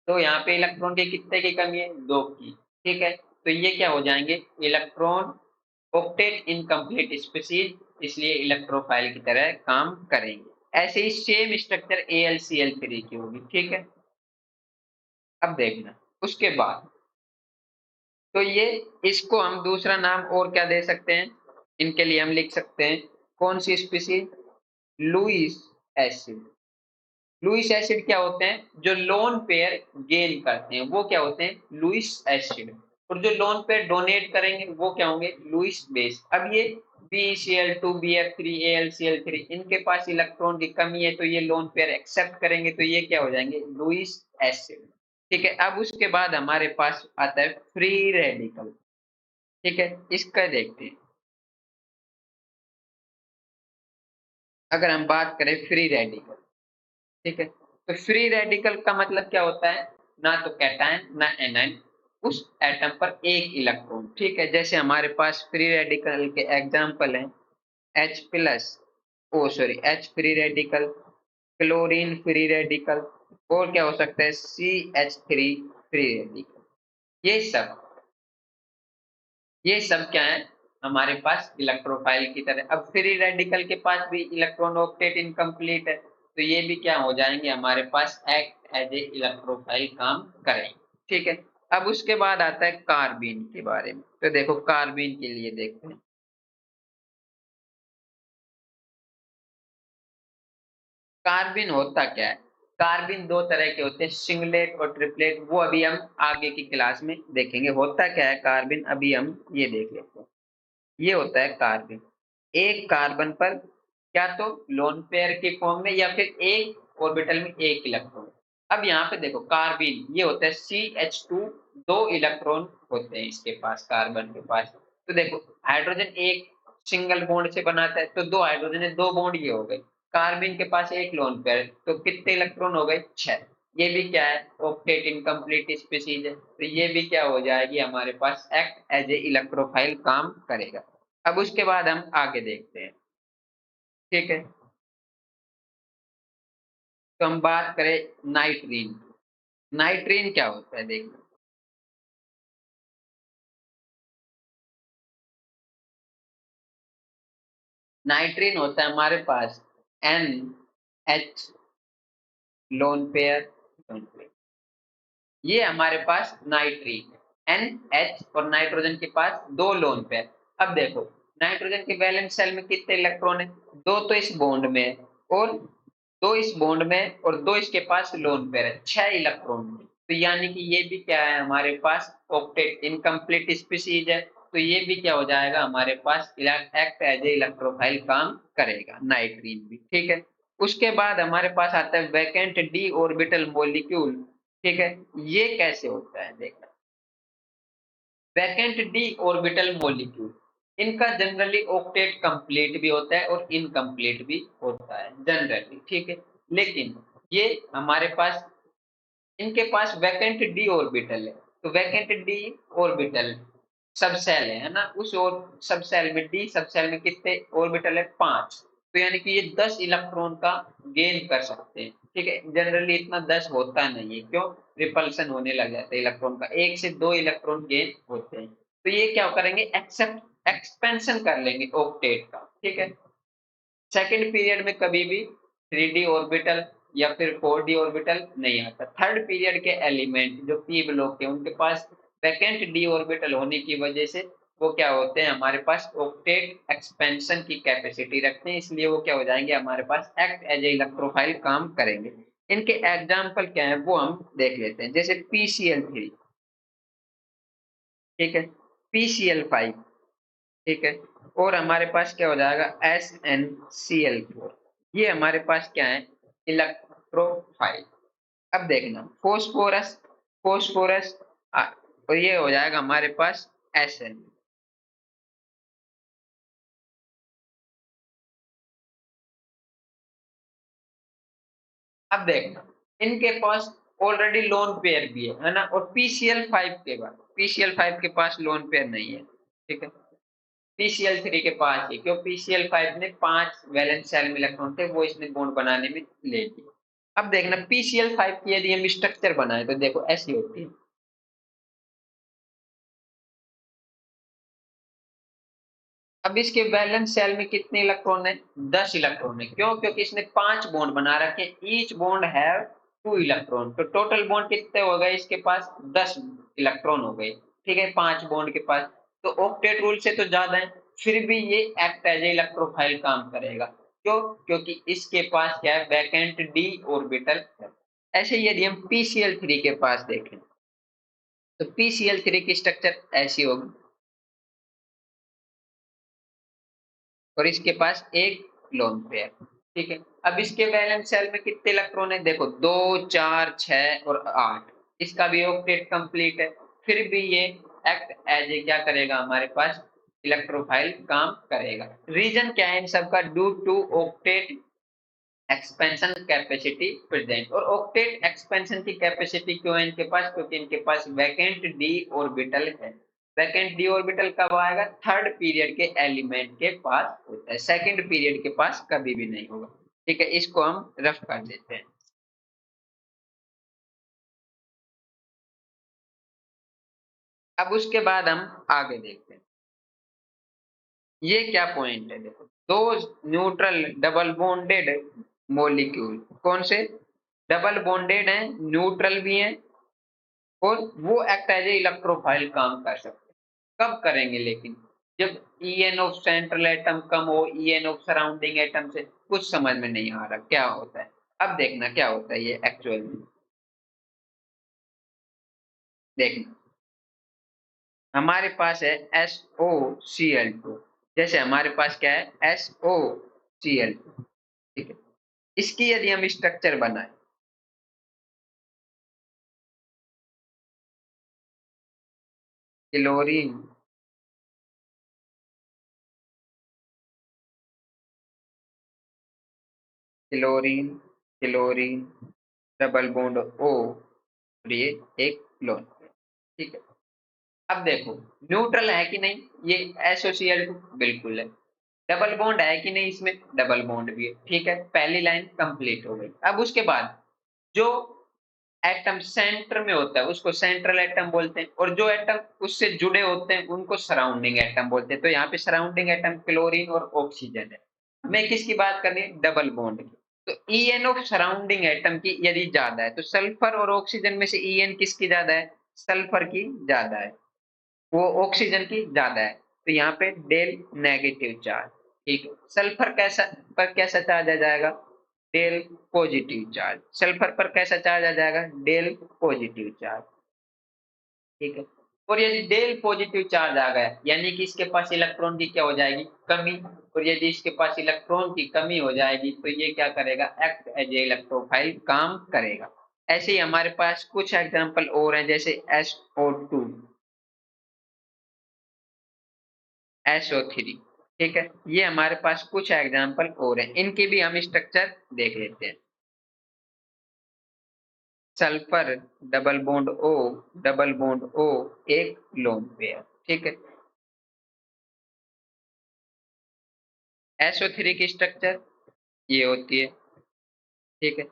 तो यहाँ पे इलेक्ट्रॉन के कितने की कमी है, 2 की। ठीक है, तो ये क्या हो जाएंगे, इलेक्ट्रॉन ऑक्टेट इनकम्प्लीट स्पीशीज, इसलिए इलेक्ट्रोफाइल की तरह काम करेंगे। ऐसे ही सेम स्ट्रक्चर AlCl3 की होगी। ठीक है, अब देखना उसके बाद, तो ये, इसको हम दूसरा नाम और क्या दे सकते हैं, इनके लिए हम लिख सकते हैं कौन सी species, Lewis acid. Lewis acid क्या होते हैं, जो लोन पेयर गेन करते हैं वो क्या होते हैं, लुईस एसिड। और जो लोन पेयर डोनेट करेंगे वो क्या होंगे, लुईस बेस। अब ये BeCl2 BF3 AlCl3 इनके पास इलेक्ट्रॉन की कमी है, तो ये लोन पेयर एक्सेप्ट करेंगे, तो ये क्या हो जाएंगे, लुईस एसिड। ठीक है, अब उसके बाद हमारे पास आता है फ्री रेडिकल। ठीक है, इसका देखते हैं। अगर हम बात करें फ्री रेडिकल, ठीक है, तो फ्री रेडिकल का मतलब क्या होता है, ना तो कैटायन ना एनायन, उस एटम पर एक इलेक्ट्रॉन। ठीक है, जैसे हमारे पास फ्री रेडिकल के एग्जांपल हैं H plus, oh sorry H free radical, chlorine free radical, और क्या हो सकता है CH3 फ्री रेडिकल। ये सब ये सब क्या है, हमारे पास इलेक्ट्रोफाइल की तरह। अब फ्री रेडिकल के पास भी इलेक्ट्रॉन ऑक्टेट इनकम्प्लीट है, तो ये भी क्या हो जाएंगे, हमारे पास एक्ट एज ए इलेक्ट्रोफाइल काम करेंगे। ठीक है, अब उसके बाद आता है कार्बीन के बारे में। तो देखो कार्बीन के लिए देखते हैं। कार्बिन होता क्या है, कार्बिन दो तरह के होते हैं, सिंगलेट और ट्रिपलेट, वो अभी हम आगे की क्लास में देखेंगे होता क्या है कार्बिन। अभी हम ये देख लेते हैं। ये होता है कार्बन, एक कार्बन पर क्या तो लोन पेयर के फॉर्म में या फिर एक ऑर्बिटल में एक इलेक्ट्रॉन। अब यहाँ पे देखो कार्बिन ये होता है CH2, दो इलेक्ट्रॉन होते हैं इसके पास, कार्बन के पास। तो देखो हाइड्रोजन एक सिंगल बॉन्ड से बनाता है, तो दो हाइड्रोजन है, दो बॉन्ड ये हो गए। कार्बिन के पास एक लोन पेयर, तो कितने इलेक्ट्रॉन हो गए, 6। ये भी क्या है, ऑक्टेट इनकम्प्लीट स्पीसीज है, तो ये भी क्या हो जाएगी हमारे पास, एक्ट एज ए इलेक्ट्रोफाइल काम करेगा। अब उसके बाद हम आगे देखते हैं। ठीक है, तो हम बात करें नाइट्रीन। नाइट्रीन क्या होता है देखना। नाइट्रीन होता है हमारे पास NH लोन पेयर, ये हमारे पास नाइट्रीन है, NH और नाइट्रोजन के पास दो लोन पेयर। अब देखो नाइट्रोजन के वैलेंस शेल में कितने इलेक्ट्रॉन है, दो तो इस बॉन्ड में है, और दो इस बॉन्ड में, और दो इसके पास लोन पेयर है, 6 इलेक्ट्रॉन है। तो यानी कि ये भी क्या है हमारे पास, ऑक्टेट इनकम्प्लीट स्पीसीज है, तो ये भी क्या हो जाएगा हमारे पास, एक्ट एज ए इलेक्ट्रोफाइल काम करेगा, नाइट्रीन भी। ठीक है, उसके बाद हमारे पास आता है वैकेंट डी ऑर्बिटल मॉलिक्यूल। ठीक है, ये कैसे होता है देखना। वैकेंट डी ऑर्बिटल मॉलिक्यूल इनका जनरली ऑक्टेट कंप्लीट भी होता है और इनकम्प्लीट भी होता है जनरली। ठीक है, लेकिन ये हमारे पास, इनके पास वैकेंट डी ऑर्बिटल है, तो वैकेंट डी ऑर्बिटल सब सेल है ना, उस और सब सेल में, डी सब सेल में कितने ऑर्बिटल है, 5। तो यानी कि ये 10 इलेक्ट्रॉन का गेन कर सकते हैं। ठीक है, जनरली इतना 10 होता नहीं है, क्यों, रिपल्सन होने लग जाता है इलेक्ट्रॉन का, एक से दो इलेक्ट्रॉन गेन होते हैं। तो ये क्या करेंगे, एक्सेप्ट एक्सपेंशन कर लेंगे ऑक्टेट का। ठीक है, सेकेंड पीरियड में कभी भी 3D ऑर्बिटल या फिर 4D ऑर्बिटल नहीं आता। थर्ड पीरियड के एलिमेंट जो पी ब्लॉक के, उनके पास वैकेंट डी ऑर्बिटल होने की वजह से वो क्या होते हैं, हमारे पास ऑक्टेट एक्सपेंशन की कैपेसिटी रखते हैं, इसलिए वो क्या हो जाएंगे हमारे पास, एक्ट एज ए इलेक्ट्रोफाइल काम करेंगे। इनके एग्जाम्पल क्या है वो हम देख लेते हैं, जैसे PCl3। ठीक है, PCl5। ठीक है, और हमारे पास क्या हो जाएगा, SnCl4। ये हमारे पास क्या है, इलेक्ट्रोफाइल। अब देखना फोस्फोरस, फोस्फोरस और ये हो जाएगा हमारे पास Sn। अब देखना इनके पास ऑलरेडी लोन पेयर भी है ना, और PCl5 के बाद, PCl5 के पास लोन पेयर नहीं है। ठीक है, PCl3 के पास है, क्यों, PCl5 ने 5 वैलेंस शेल में इलेक्ट्रॉन थे, वो इसने बॉन्ड बनाने में ले लिए। अब देखना PCl5 की यदि हम स्ट्रक्चर बनाए तो देखो ऐसी होती है। अब इसके वैलेंस शेल में कितने इलेक्ट्रॉन है, 10 इलेक्ट्रॉन है, क्यों, क्योंकि इसने 5 बॉन्ड बना रखे, ईच बॉन्ड हैव 2 इलेक्ट्रॉन, तो टोटल बॉन्ड कितने हो गए इसके पास? 10 इलेक्ट्रॉन हो गए, ठीक है, 5 बॉन्ड के पास। तो ऑक्टेट रूल से तो ज्यादा है, फिर भी ये एक्ट एज ए इलेक्ट्रोफाइल काम करेगा। क्यों? क्योंकि इसके पास क्या है? वैकेंट डी ऑर्बिटल है। ऐसे ही यदि हम PCl3 के पास देखें, तो PCl3 की स्ट्रक्चर ऐसी होगी, और इसके पास एक लोन पेयर, ठीक है। अब इसके वैलेंस शेल में कितने इलेक्ट्रॉन है? देखो 2, 4, 6 और 8। इसका भी ऑक्टेट कंप्लीट है, फिर भी ये एक्ट एज ए क्या करेगा? हमारे पास इलेक्ट्रोफाइल काम करेगा। रीजन क्या है इन सबका? Due to octet expansion capacity present. और ऑक्टेट एक्सपेंशन की कैपेसिटी क्यों है इनके पास? क्योंकि इनके पास वैकेंट डी ऑर्बिटल है। वैकेंट डी ऑर्बिटल कब आएगा? थर्ड पीरियड के एलिमेंट के पास होता है, सेकंड पीरियड के पास कभी भी नहीं होगा, ठीक है। इसको हम रफ कर देते हैं। अब उसके बाद हम आगे देखते हैं, ये क्या पॉइंट है। देखो, दो न्यूट्रल डबल बॉन्डेड मॉलिक्यूल, कौन से? डबल बॉन्डेड हैं, न्यूट्रल भी हैं, और वो एक्ट एज ए इलेक्ट्रोफाइल काम कर सकते हैं। कब करेंगे लेकिन? जब En ऑफ सेंट्रल एटम कम हो En ऑफ सराउंडिंग एटम से। कुछ समझ में नहीं आ रहा क्या होता है। अब देखना क्या होता है ये एक्चुअल में। देखना, हमारे पास है SOCl2, जैसे हमारे पास क्या है? SOCl2, ठीक है। इसकी यदि हम स्ट्रक्चर बनाए, chlorine, chlorine, chlorine, double bond O, और ये एक लोन, ठीक है। अब देखो, न्यूट्रल है कि नहीं? ये एसोसिएट बिल्कुल है। डबल बॉन्ड है कि नहीं इसमें? डबल बॉन्ड भी है, ठीक है। पहली लाइन कंप्लीट हो गई। अब उसके बाद जो एटम सेंटर में होता है उसको सेंट्रल एटम बोलते हैं, और जो एटम उससे जुड़े होते हैं उनको सराउंडिंग एटम बोलते हैं। तो यहाँ पे सराउंडिंग एटम क्लोरीन और ऑक्सीजन है। हमें किसकी बात करनी है? डबल बॉन्ड की। तो En ऑफ सराउंडिंग एटम की यदि ज्यादा है, तो सल्फर और ऑक्सीजन में से En किसकी ज्यादा है? सल्फर की ज्यादा है, वो ऑक्सीजन की ज्यादा है। तो यहाँ पे डेल नेगेटिव चार्ज, ठीक है। सल्फर कैसा पर कैसा चार्ज आ जाएगा? Del positive charge. सल्फर पर कैसा चार्ज आ जाएगा? डेल पॉजिटिव चार्ज, ठीक है। और यदि डेल पॉजिटिव चार्ज आ गया, यानी कि इसके पास इलेक्ट्रॉन की क्या हो जाएगी? कमी। और यदि इसके पास इलेक्ट्रॉन की कमी हो जाएगी, तो ये क्या करेगा? एक्ट एज ए इलेक्ट्रोफाइल काम करेगा। ऐसे ही हमारे पास कुछ एग्जांपल और हैं, जैसे SO2, SO3, ठीक है। ये हमारे पास कुछ एग्जांपल और हैं, इनके भी हम स्ट्रक्चर देख लेते हैं। Sulphur, double bond O, double bond O, एक लोन पेयर, ठीक है। SO3 की स्ट्रक्चर ये होती है, ठीक है।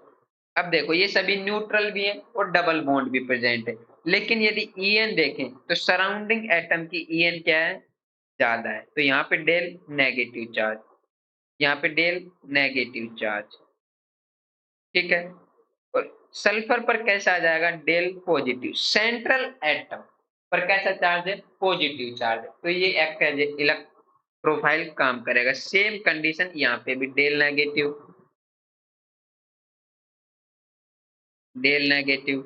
अब देखो, ये सभी न्यूट्रल भी हैं और डबल बॉन्ड भी प्रेजेंट है। लेकिन यदि En देखें, तो सराउंडिंग एटम की En क्या है? ज्यादा है। तो यहाँ पे डेल नेगेटिव चार्ज, यहाँ पे डेल नेगेटिव चार्ज, ठीक है। और सल्फर पर कैसा आ जाएगा? Del positive. सेंट्रल एटम पर कैसा चार्ज है? पॉजिटिव चार्ज है। तो ये एक्ट एज इलेक्ट्रोफाइल काम करेगा। सेम कंडीशन यहाँ पे भी, डेल नेगेटिव, डेल नेगेटिव,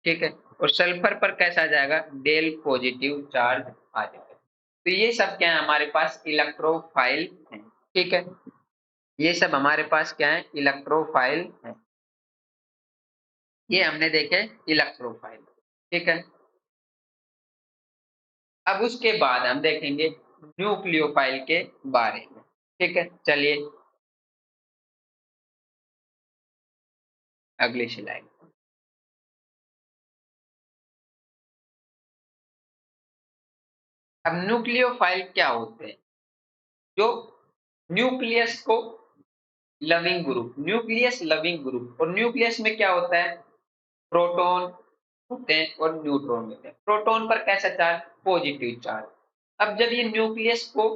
ठीक है। और सल्फर पर कैसा आ जाएगा? डेल पॉजिटिव चार्ज आ जाएगा। तो ये सब क्या है? हमारे पास इलेक्ट्रोफाइल है, ठीक है। ये सब हमारे पास क्या है? इलेक्ट्रोफाइल है। ये हमने देखे इलेक्ट्रोफाइल, ठीक है। अब उसके बाद हम देखेंगे न्यूक्लियोफाइल के बारे में, ठीक है। चलिए अगली स्लाइड। अब न्यूक्लियोफाइल क्या होते हैं? जो न्यूक्लियस को loving group, nucleus loving group. और न्यूक्लियस में क्या होता है? प्रोटॉन होते हैं और न्यूट्रॉन होते हैं। प्रोटॉन पर कैसा चार्ज? Positive charge. अब जब ये न्यूक्लियस को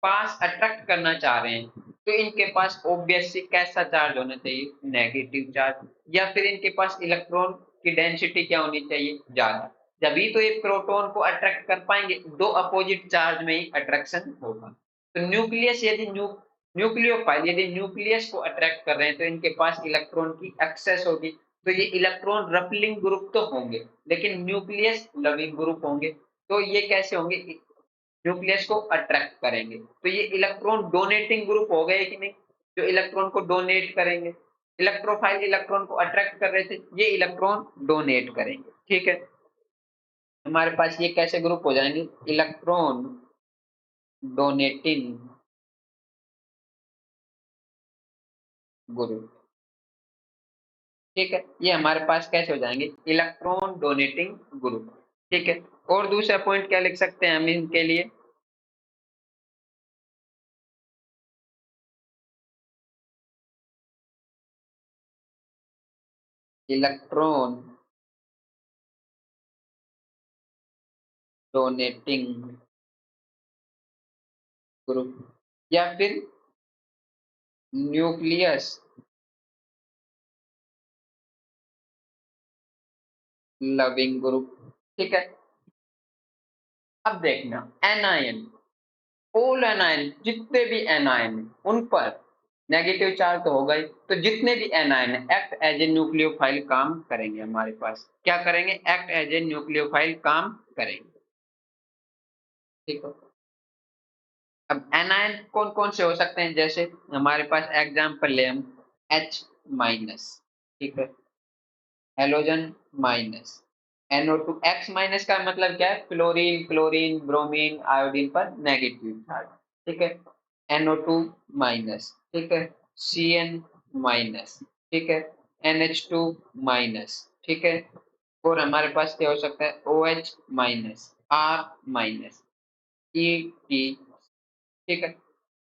पास अट्रैक्ट करना चाह रहे हैं, तो इनके पास ऑब्वियसली कैसा चार्ज होना चाहिए, नेगेटिव चार्ज, या फिर इनके पास इलेक्ट्रॉन की डेंसिटी क्या होनी चाहिए, ज्यादा। जभी तो ये प्रोटॉन को अट्रैक्ट कर पाएंगे, दो अपोजिट चार्ज में ही अट्रैक्शन होगा। तो न्यूक्लियस यदि न्यूक्लियोफाइल यदि न्यूक्लियस को अट्रैक्ट कर रहे हैं तो इनके पास इलेक्ट्रॉन की एक्सेस होगी। तो ये इलेक्ट्रॉन रपलिंग ग्रुप तो होंगे, लेकिन न्यूक्लियस लविंग ग्रुप होंगे। तो ये कैसे होंगे, न्यूक्लियस को अट्रैक्ट करेंगे। तो ये इलेक्ट्रॉन डोनेटिंग ग्रुप हो गए कि नहीं, जो इलेक्ट्रॉन को डोनेट करेंगे। इलेक्ट्रोफाइल इलेक्ट्रॉन को अट्रैक्ट कर रहे थे, ये इलेक्ट्रॉन डोनेट करेंगे। ठीक है, हमारे पास ये कैसे ग्रुप हो जाएंगे, इलेक्ट्रॉन डोनेटिंग ग्रुप। ठीक है, ये हमारे पास कैसे हो जाएंगे, इलेक्ट्रॉन डोनेटिंग ग्रुप। ठीक है, और दूसरा पॉइंट क्या लिख सकते हैं हम इनके लिए, इलेक्ट्रॉन डोनेटिंग ग्रुप, या फिर न्यूक्लियस लविंग ग्रुप। ठीक है, अब देखना एनायन, ऑल एनायन, जितने भी एनायन उन पर नेगेटिव चार्ज तो होगा ही, तो जितने भी anion act as a nucleophile काम करेंगे, हमारे पास क्या करेंगे, एक्ट एज ए न्यूक्लियोफाइल काम करेंगे। ठीक है, अब एनायन कौन कौन से हो सकते हैं, जैसे हमारे पास एग्जांपल ले हम H माइनस, ठीक है, halogen minus, NO2। X minus का मतलब क्या है, फ्लोरीन क्लोरीन ब्रोमीन आयोडीन पर नेगेटिव चार्ज। ठीक है, NO2 माइनस, ठीक है, Cn माइनस, ठीक है, NH2 माइनस, ठीक है, और हमारे पास क्या हो सकता है, OH minus, R minus, ET। ठीक है,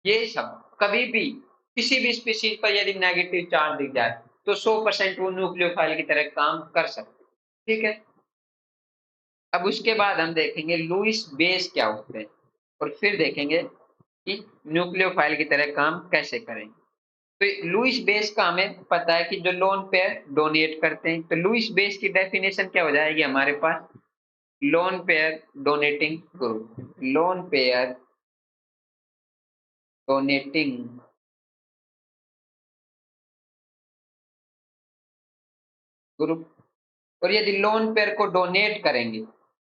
ये सब कभी भी किसी भी स्पीशीज पर यदि नेगेटिव चार्ज दिख जाए तो 100% वो न्यूक्लियोफाइल की तरह काम कर सकते हैं। ठीक है, अब उसके बाद हम देखेंगे लुईस बेस क्या होते हैं, और फिर देखेंगे कि न्यूक्लियोफाइल की तरह काम कैसे करेंगे। तो लुईस बेस का हमें पता है कि जो लोन पेयर डोनेट करते हैं, तो लुईस बेस की डेफिनेशन क्या हो जाएगी हमारे पास, lone pair donating group, lone pair donating group. और यदि लोन पेयर को डोनेट करेंगे,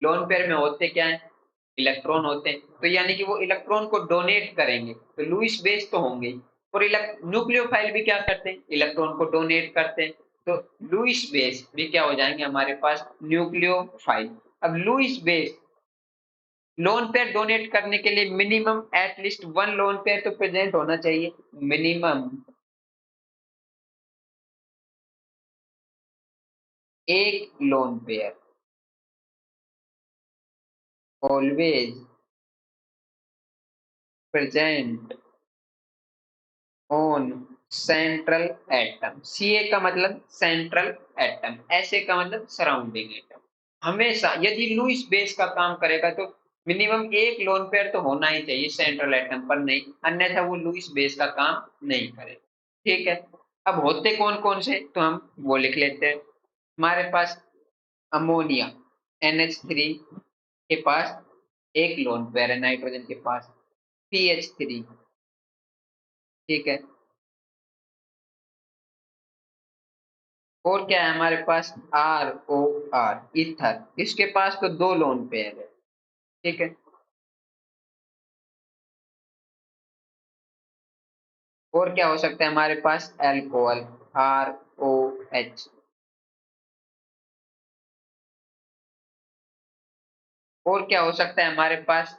लोन पेयर में होते क्या है, इलेक्ट्रॉन होते हैं, तो यानी कि वो इलेक्ट्रॉन को डोनेट करेंगे तो लुईस बेस तो होंगे ही। और न्यूक्लियोफाइल भी क्या करते हैं, इलेक्ट्रॉन को डोनेट करते हैं, तो लुईस बेस भी क्या हो जाएंगे हमारे पास, न्यूक्लियोफाइल। अब Lewis base lone pair donate करने के लिए minimum at least one lone pair तो प्रेजेंट होना चाहिए, मिनिमम एक lone pair always present on central atom. Ca का मतलब सेंट्रल एटम, Sa का मतलब सराउंडिंग एटम। हमेशा यदि लुईस बेस का काम करेगा तो मिनिमम एक लोन पेयर तो होना ही चाहिए सेंट्रल एटम पर, नहीं अन्यथा वो लुईस बेस का काम नहीं करेगा। ठीक है, अब होते कौन कौन से तो हम वो लिख लेते हैं। हमारे पास अमोनिया NH3 के पास एक लोन पेयर है, नाइट्रोजन के पास CH3। ठीक है, और क्या है हमारे पास, ROR ईथर, इसके पास तो दो लोन पेयर है। ठीक है, और क्या हो सकता है हमारे पास, अल्कोहल ROH। और क्या हो सकता है हमारे पास,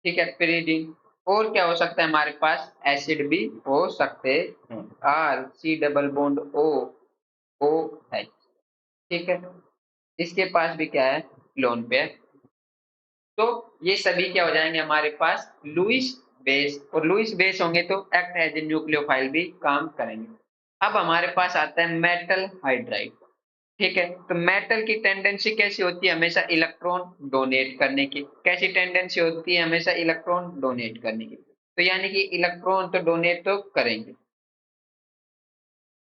ठीक है, pyridine। और क्या हो सकता है हमारे पास, एसिड भी हो सकते हैं, C डबल बॉन्ड OH। ठीक है, इसके पास भी क्या है, लोन पेयर। तो ये सभी क्या हो जाएंगे हमारे पास, लुईस बेस, और लुईस बेस होंगे तो एक्ट एज ए न्यूक्लियोफाइल भी काम करेंगे। अब हमारे पास आता है मेटल हाइड्राइड। ठीक है। तो मेटल की टेंडेंसी कैसी होती है, हमेशा इलेक्ट्रॉन डोनेट करने की। कैसी टेंडेंसी होती है, हमेशा इलेक्ट्रॉन डोनेट करने की। तो यानी कि इलेक्ट्रॉन तो डोनेट तो करेंगे।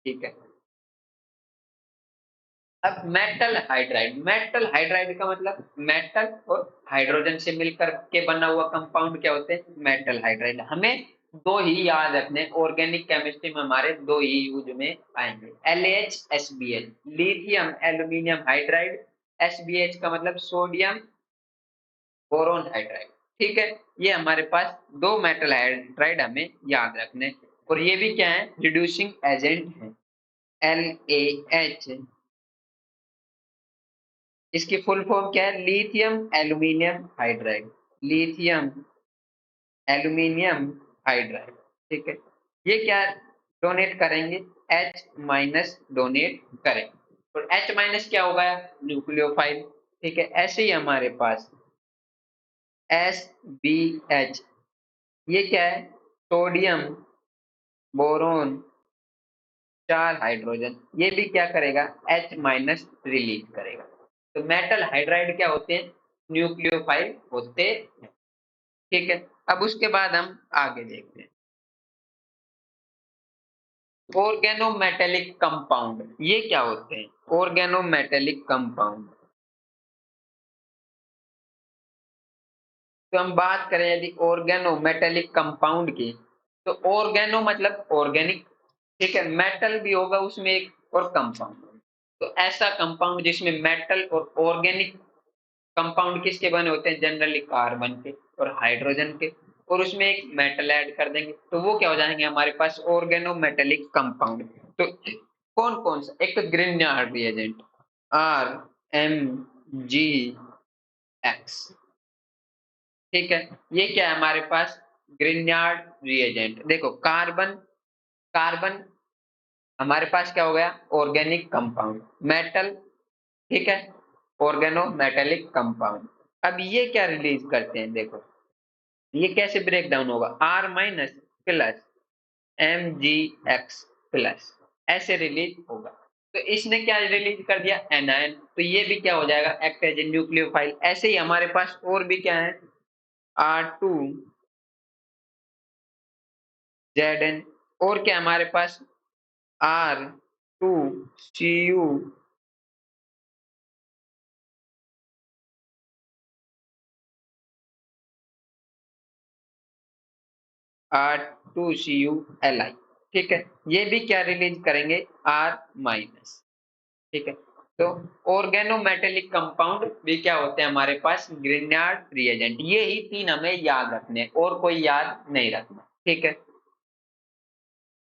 ठीक है। अब मेटल हाइड्राइड का मतलब मेटल और हाइड्रोजन से मिलकर के बना हुआ कंपाउंड क्या होते हैं, मेटल हाइड्राइड। हमें दो ही याद रखने, ऑर्गेनिक केमिस्ट्री में हमारे दो ही यूज में आएंगे, LHSbl, lithium aluminium hydride. SbH का मतलब सोडियम बोरोन हाइड्राइड। ठीक है। ये हमारे पास दो मेटल हाइड्राइड हमें याद रखने, और ये भी क्या है, रिड्यूसिंग एजेंट है। LAH, इसकी फुल फॉर्म क्या है, lithium aluminium hydride. Lithium aluminium hydride. ठीक है। ये क्या डोनेट करेंगे, H माइनस डोनेट करेंगे। और H माइनस क्या होगा, न्यूक्लियोफाइल। ठीक है। ऐसे ही हमारे पास SbH, ये क्या है, सोडियम बोरोन 4 हाइड्रोजन, ये भी क्या करेगा, H माइनस रिलीज करेगा। तो मेटल हाइड्राइड क्या होते हैं, न्यूक्लियोफाइल होते हैं। ठीक है। अब उसके बाद हम आगे देखते हैं, ऑर्गेनोमेटेलिक कंपाउंड ये क्या होते हैं, ऑर्गेनोमेटेलिक कंपाउंड। तो हम बात करें यदि ऑर्गेनोमेटेलिक कंपाउंड की, तो ऑर्गेनो मतलब ऑर्गेनिक। ठीक है। मेटल भी होगा उसमें एक, और कंपाउंड। तो ऐसा कंपाउंड जिसमें मेटल और ऑर्गेनिक कंपाउंड किसके बने होते हैं, जनरली कार्बन के और हाइड्रोजन के, और उसमें एक मेटल ऐड कर देंगे, तो वो क्या हो जाएंगे हमारे पास, ऑर्गेनोमेटेलिक कंपाउंड। तो कौन कौन सा, एक तो ग्रिग्नार्ड रिएजेंट, RMgX। ठीक है। ये क्या है हमारे पास, ग्रिग्नार्ड रिएजेंट। देखो कार्बन, कार्बन हमारे पास क्या हो गया, ऑर्गेनिक कंपाउंड, मेटल, ठीक है, ऑर्गेनोमेटेलिक कंपाउंड। अब ये क्या रिलीज करते हैं, देखो ये कैसे ब्रेक डाउन होगा, R minus plus MgX plus, ऐसे रिलीज होगा। तो इसने क्या रिलीज कर दिया, एनायन, तो ये भी क्या हो जाएगा, एक्ट एज ए न्यूक्लियोफाइल। ऐसे ही हमारे पास और भी क्या है, R2Zn, और क्या हमारे पास, R2Cu, R2Cu Li। ठीक है। ये भी क्या रिलीज करेंगे, R माइनस। ठीक है। तो ऑर्गेनोमेटेलिक कंपाउंड भी क्या होते हैं हमारे पास, ग्रिग्नार्ड रिएजेंट। ये ही तीन हमें याद रखने, और कोई याद नहीं रखना। ठीक है।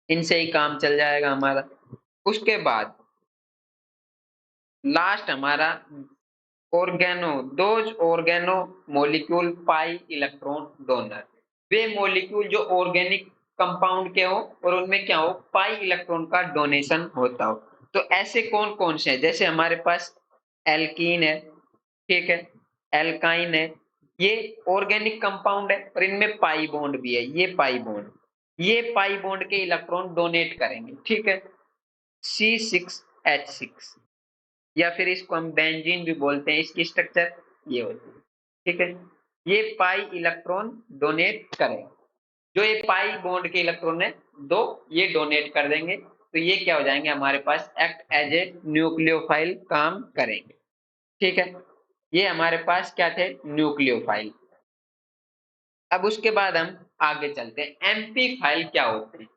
इनसे ही काम चल जाएगा हमारा। उसके बाद लास्ट हमारा organo, those organo molecule pi electron donor, वे मोलिक्यूल जो ऑर्गेनिक कंपाउंड के हो और उनमें क्या हो, पाई इलेक्ट्रॉन का डोनेशन होता हो। तो ऐसे कौन कौन से हैं, जैसे हमारे पास एल्कीन है, ठीक है, एल्काइन है, ये ऑर्गेनिक कंपाउंड है और इनमें पाई बॉन्ड भी है, ये पाई बॉन्ड के इलेक्ट्रॉन डोनेट करेंगे। ठीक है। C6H6, या फिर इसको हम बेंजीन भी बोलते हैं, इसकी स्ट्रक्चर ये होती है। ठीक है। ये पाई इलेक्ट्रॉन डोनेट करेगा, जो ये पाई बॉन्ड के इलेक्ट्रॉन है दो, ये डोनेट कर देंगे, तो ये क्या हो जाएंगे हमारे पास, एक्ट एज ए न्यूक्लियोफाइल काम करेंगे। ठीक है। ये हमारे पास क्या थे, न्यूक्लियोफाइल। अब उसके बाद हम आगे चलते हैं, एम्पी फाइल क्या होते हैं,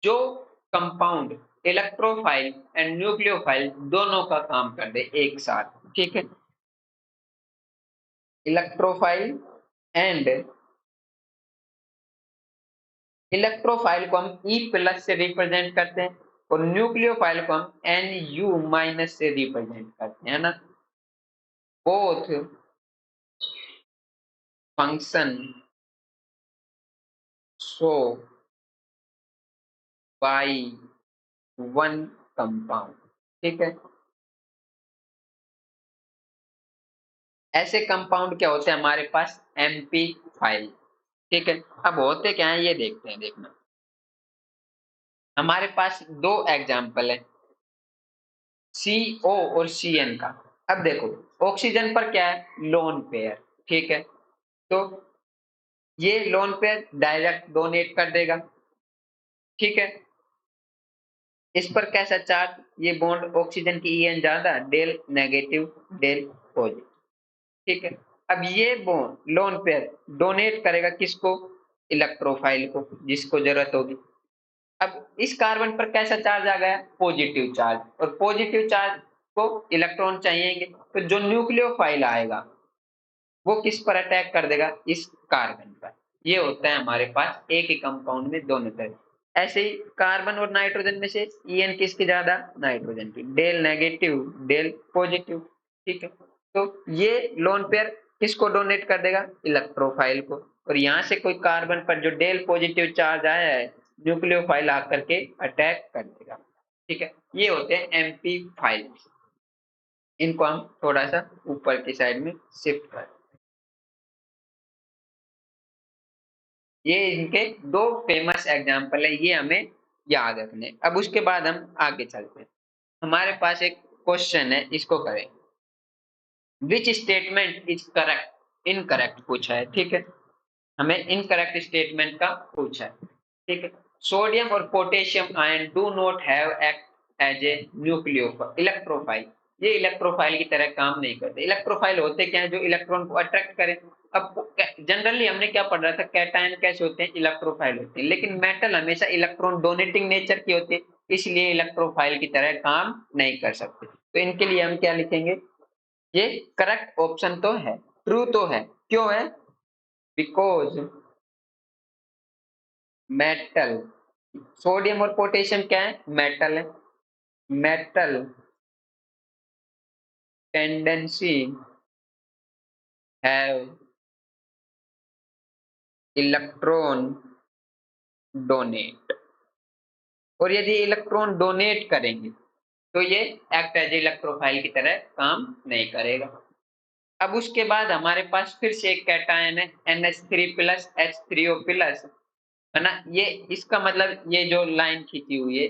जो कंपाउंड इलेक्ट्रोफाइल एंड न्यूक्लियोफाइल दोनों का काम कर दे एक साथ। ठीक है। इलेक्ट्रोफाइल एंड, इलेक्ट्रोफाइल को हम ई प्लस से रिप्रेजेंट करते हैं, और न्यूक्लियोफाइल को हम NU माइनस से रिप्रेजेंट करते हैं, है ना। Both function show by one compound. ठीक है। ऐसे कंपाउंड क्या होते हैं हमारे पास, एमपी फाइल। ठीक है। अब होते क्या है ये देखते हैं, देखना हमारे पास दो एग्जाम्पल है, CO और CN का। अब देखो ऑक्सीजन पर क्या है, लोन पेयर, ठीक है, तो ये लोन पेयर डायरेक्ट डोनेट कर देगा, ठीक है। इस पर कैसा चार्ज, ये बॉन्ड ऑक्सीजन की En ज्यादा, डेल नेगेटिव डेल पॉजिटिव, ठीक है। अब ये बॉन्ड लोन पेयर डोनेट करेगा किसको, इलेक्ट्रोफाइल को, जिसको जरूरत होगी। अब इस कार्बन पर कैसा चार्ज आ गया, पॉजिटिव चार्ज, और पॉजिटिव चार्ज को इलेक्ट्रॉन चाहिएंगे, तो जो न्यूक्लियोफाइल आएगा वो किस पर अटैक कर देगा, इस कार्बन पर। ये होता है हमारे पास एक ही कंपाउंड में दोनों तरह। ऐसे ही कार्बन और नाइट्रोजन में से En किसकी ज्यादा, नाइट्रोजन की, डेल नेगेटिव डेल पॉजिटिव, ठीक है। तो ये लोन पेयर किसको डोनेट कर देगा, इलेक्ट्रोफाइल को, और यहाँ से कोई कार्बन पर जो डेल पॉजिटिव चार्ज आया है, न्यूक्लियोफाइल आकर के अटैक कर देगा, ठीक है। ये होते हैं एमपी फाइल। इनको हम थोड़ा सा ऊपर की साइड में शिफ्ट कर, ये इनके दो फेमस एग्जाम्पल है, ये हमें याद रखने। अब उसके बाद हम आगे चलते हैं, हमारे पास एक क्वेश्चन है, इसको करें। Which statement is correct, incorrect पूछा है, ठीक है, हमें इनकरेक्ट स्टेटमेंट का पूछा है, ठीक है। सोडियम और potassium ion do not have act as a nucleo electrophile, ये इलेक्ट्रोफाइल की तरह काम नहीं करते। इलेक्ट्रोफाइल होते क्या है, जो इलेक्ट्रॉन को अट्रैक्ट करें। अब जनरली हमने क्या पढ़ रहा था, कैटायन कैसे होते हैं, इलेक्ट्रोफाइल होते हैं, लेकिन मेटल हमेशा इलेक्ट्रॉन डोनेटिंग नेचर की होती है, इसलिए इलेक्ट्रोफाइल की तरह काम नहीं कर सकते। तो इनके लिए हम क्या लिखेंगे, ये करेक्ट ऑप्शन तो है, ट्रू तो है, क्यों है, बिकॉज मेटल, सोडियम और पोटेशियम क्या है, मेटल है, metal tendency have electron donate, और यदि इलेक्ट्रॉन डोनेट करेंगे तो ये एक्ट एज इलेक्ट्रोफाइल की तरह काम नहीं करेगा। अब उसके बाद हमारे पास फिर से एक कैटायन है NH3 प्लस H3O प्लस, है ना, ये इसका मतलब ये जो लाइन खींची हुई है,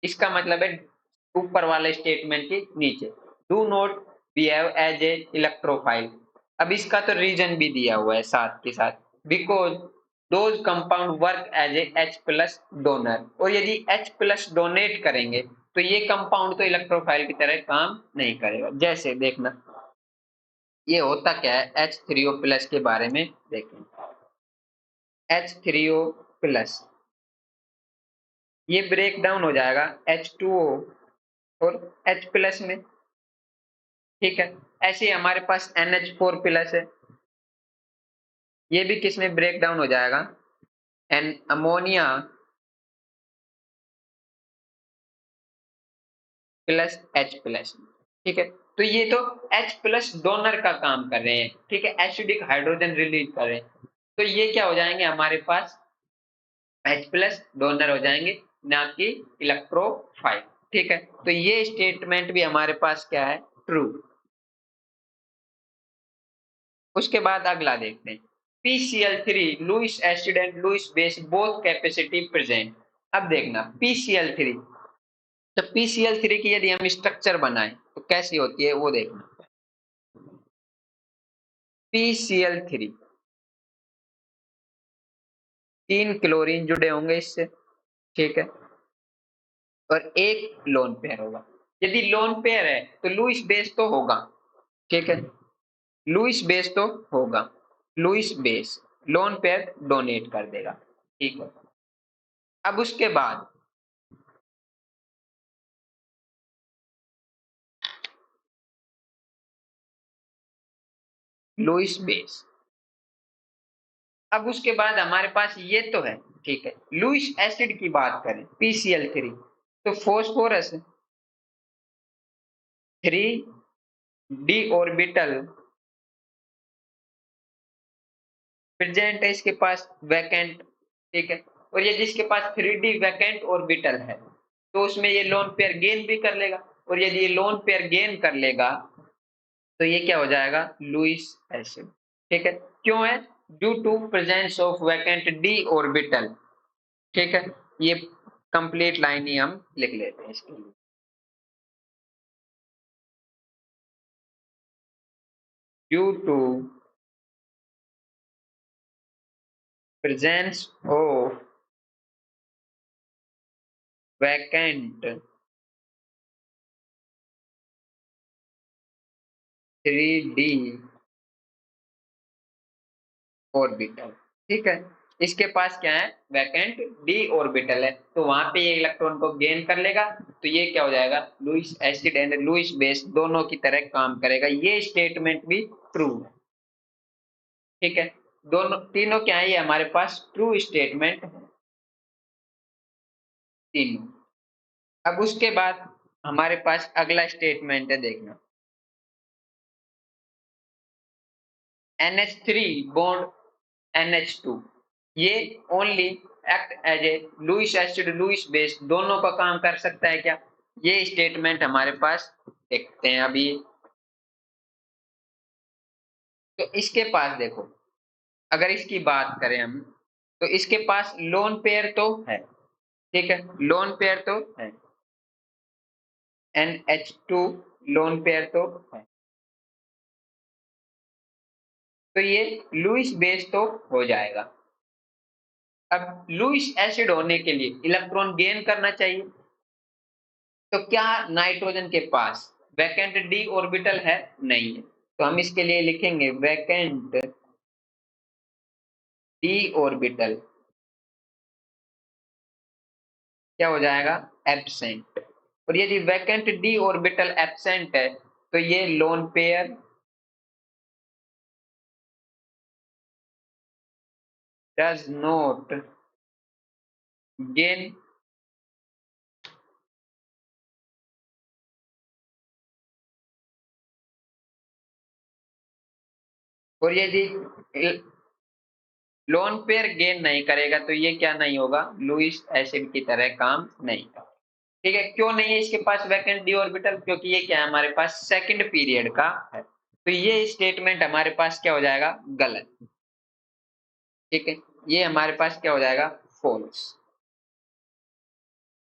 इसका मतलब है ऊपर वाले स्टेटमेंट के नीचे, do not behave as a electrophile. अब इसका तो रीजन भी दिया हुआ है साथ के साथ, because those compound work as a H plus donor, और यदि H प्लस डोनेट करेंगे तो ये कंपाउंड तो इलेक्ट्रोफाइल की तरह काम नहीं करेगा। जैसे देखना ये होता क्या है, H3O प्लस के बारे में देखें। H3O प्लस ये ब्रेक डाउन हो जाएगा H2O और H प्लस में, ठीक है। ऐसे ही हमारे पास NH4 प्लस है, ये भी किस में ब्रेक डाउन हो जाएगा, an ammonia plus H plus, ठीक है। तो ये तो H प्लस डोनर का काम कर रहे हैं, ठीक है, एसिडिक हाइड्रोजन रिलीज कर रहे हैं, तो ये क्या हो जाएंगे हमारे पास, H प्लस डोनर हो जाएंगे, ना कि इलेक्ट्रोफाइल, ठीक है। तो ये स्टेटमेंट भी हमारे पास क्या है, ट्रू। उसके बाद अगला देखते हैं, PCl3 Lewis acid and Lewis base both capacity present. अब देखना PCl3, तो PCl3 की यदि हम स्ट्रक्चर बनाएं तो कैसी होती है वो देखना। PCl3 तीन क्लोरीन जुड़े होंगे इससे, ठीक है, और एक लोन पेयर होगा। यदि लोन पेयर है तो लुईस बेस तो होगा, ठीक है, लुईस बेस तो होगा, Lewis base lone pair donate कर देगा, ठीक है। अब उसके बाद लुईस बेस, अब उसके बाद हमारे पास ये तो है, ठीक है। लुईस एसिड की बात करें PCl3, तो फॉस्फोरस 3d ऑर्बिटल प्रेजेंट है इसके पास वैकेंट, ठीक है, और ये जिसके पास 3d वैकेंट ऑर्बिटल है तो उसमें ये लोन पेयर गेन भी कर लेगा, और यदि ये लोन पेयर गेन कर लेगा तो ये क्या हो जाएगा, लुईस एसिड, ठीक है। क्यों है, due to presence of vacant d orbital, ठीक है। ये कंप्लीट लाइन ही हम लिख लेते हैं इसके लिए। Due to presence of vacant 3D orbital. ठीक है, इसके पास क्या है, वैकेंट डी ऑर्बिटल है, तो वहां पे ये इलेक्ट्रॉन को गेन कर लेगा, तो ये क्या हो जाएगा, Lewis acid and Lewis base दोनों की तरह काम करेगा। ये स्टेटमेंट भी ट्रू है। ठीक है, दोनों तीनों क्या है, ये हमारे पास ट्रू स्टेटमेंट है तीनों। अब उसके बाद हमारे पास अगला स्टेटमेंट है, देखना NH3 बॉन्ड NH2, ये only act as a Lewis acid Lewis base दोनों का काम कर सकता है क्या, ये स्टेटमेंट हमारे पास देखते हैं अभी। तो इसके पास देखो, अगर इसकी बात करें हम, तो इसके पास लोन पेयर तो है। ठीक है, लोन पेयर तो है, NH2 लोन पेयर तो है, तो ये लुईस बेस तो हो जाएगा। अब लुईस एसिड होने के लिए इलेक्ट्रॉन गेन करना चाहिए, तो क्या नाइट्रोजन के पास वैकेंट डी ऑर्बिटल है, नहीं है, तो हम इसके लिए लिखेंगे वैकेंट डी ऑर्बिटल क्या हो जाएगा, एब्सेंट। और यदि वैकेंट डी ऑर्बिटल एब्सेंट है, तो ये lone pair does not gain और यदि लोन पेयर गेन नहीं करेगा, तो ये क्या नहीं होगा, लुईस एसिड की तरह काम नहीं करेगा। ठीक है, क्यों नहीं है इसके पास वैकेंट डी ऑर्बिटल, क्योंकि ये क्या है, हमारे पास सेकंड पीरियड का है, तो ये स्टेटमेंट हमारे पास क्या हो जाएगा, गलत। ठीक है, ये हमारे पास क्या हो जाएगा, फॉल्स।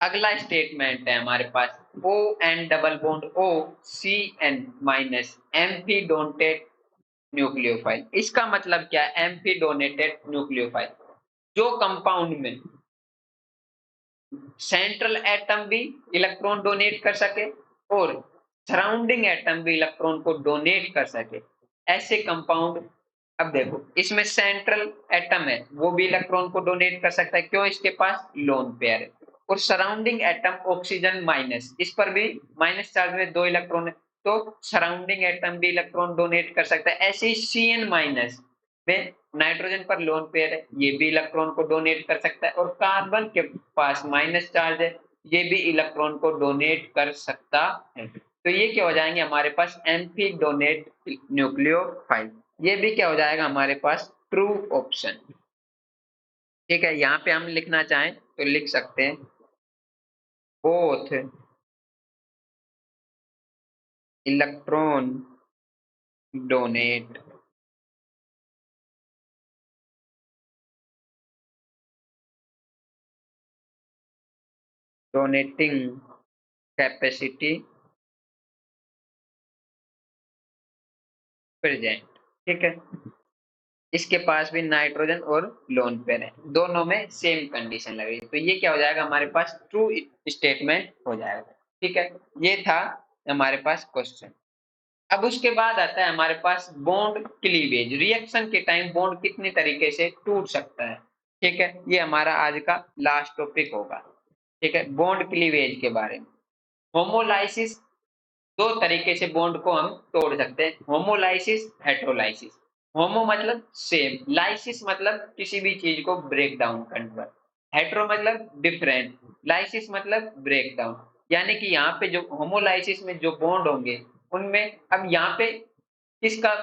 अगला स्टेटमेंट है हमारे पास O N double bond O C N minus amphi donated nucleophile. इसका मतलब क्या है, एम्फी डोनेटेड न्यूक्लियोफाइल, जो कंपाउंड में सेंट्रल एटम भी इलेक्ट्रॉन डोनेट कर सके और सराउंडिंग एटम भी इलेक्ट्रॉन को डोनेट कर सके, ऐसे कंपाउंड। अब देखो, इसमें सेंट्रल एटम है, वो भी इलेक्ट्रॉन को डोनेट कर सकता है, क्यों, इसके पास लोन पेयर है। और सराउंडिंग एटम ऑक्सीजन माइनस, इस पर भी माइनस चार्ज में दो इलेक्ट्रॉन है, तो सराउंडिंग एटम भी इलेक्ट्रॉन डोनेट कर सकता है। ऐसे ही Cn माइनस में नाइट्रोजन पर लोन पेयर है, ये भी इलेक्ट्रॉन को डोनेट कर सकता है, और कार्बन के पास माइनस चार्ज है, ये भी इलेक्ट्रॉन को डोनेट कर सकता है। तो ये क्या हो जाएंगे हमारे पास, एम्फी डोनेट न्यूक्लियोफाइल, ये भी क्या हो जाएगा हमारे पास, ट्रू ऑप्शन। ठीक है, यहाँ पे हम लिखना चाहें तो लिख सकते हैं both electron donate donating capacity present. ठीक है, इसके पास भी नाइट्रोजन और लोन पेयर है, दोनों में सेम कंडीशन लग रही है, तो ये क्या हो जाएगा हमारे पास, ट्रू स्टेटमेंट हो जाएगा। ठीक है, ये था हमारे पास क्वेश्चन। अब उसके बाद आता है हमारे पास बॉन्ड क्लीवेज, रिएक्शन के टाइम बॉन्ड कितने तरीके से टूट सकता है। ठीक है, ये हमारा आज का लास्ट टॉपिक होगा। ठीक है, बॉन्ड क्लीवेज के बारे में। होमोलाइसिस, दो तरीके से बॉन्ड को हम तोड़ सकते हैं, होमोलाइसिस, हेट्रोलाइसिस। होमो मतलब सेम, लाइसिस मतलब किसी भी चीज को ब्रेक डाउन करना, हेट्रो मतलब डिफरेंट, लाइसिस मतलब ब्रेक डाउन। यानी कि यहाँ पे जो होमोलाइसिस में जो बॉन्ड होंगे, उनमें अब यहाँ पे किसका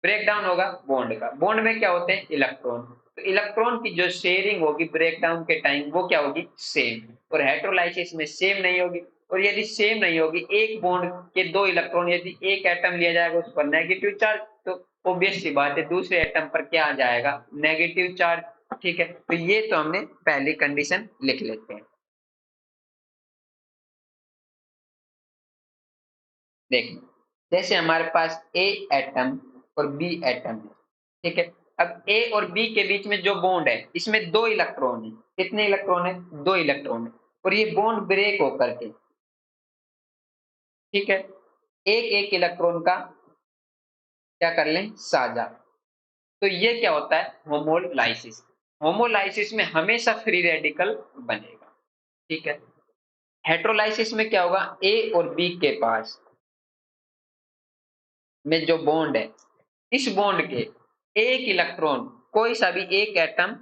ब्रेक डाउन होगा, बॉन्ड का। बॉन्ड में क्या होते हैं, इलेक्ट्रॉन, तो इलेक्ट्रॉन की जो शेयरिंग होगी ब्रेक डाउन के टाइम, वो क्या होगी, सेम। और हेट्रोलाइसिस में सेम नहीं होगी। और यदि सेम नहीं होगी, एक बॉन्ड के दो इलेक्ट्रॉन, यदि एक एटम लिया जाएगा उस पर नेगेटिव चार्ज, तो ऑब्वियस सी बात है दूसरे एटम पर क्या आ जाएगा, नेगेटिव चार्ज। ठीक है, तो ये तो हमने पहली कंडीशन लिख लेते हैं। देखिए, जैसे हमारे पास ए एटम और बी एटम है, ठीक है। अब ए और बी के बीच में जो बॉन्ड है इसमें 2 इलेक्ट्रॉन है। कितने इलेक्ट्रॉन है? 2 इलेक्ट्रॉन है। और ये बॉन्ड ब्रेक होकर के, ठीक है, एक एक इलेक्ट्रॉन का क्या कर लें? साझा। तो ये क्या होता है? होमोलाइसिस। होमोलाइसिस में हमेशा फ्री रेडिकल बनेगा, ठीक है। हेटेरोलाइसिस में क्या होगा? ए और बी के पास में जो बॉन्ड है, इस बॉन्ड के एक इलेक्ट्रॉन कोई सा भी एक एटम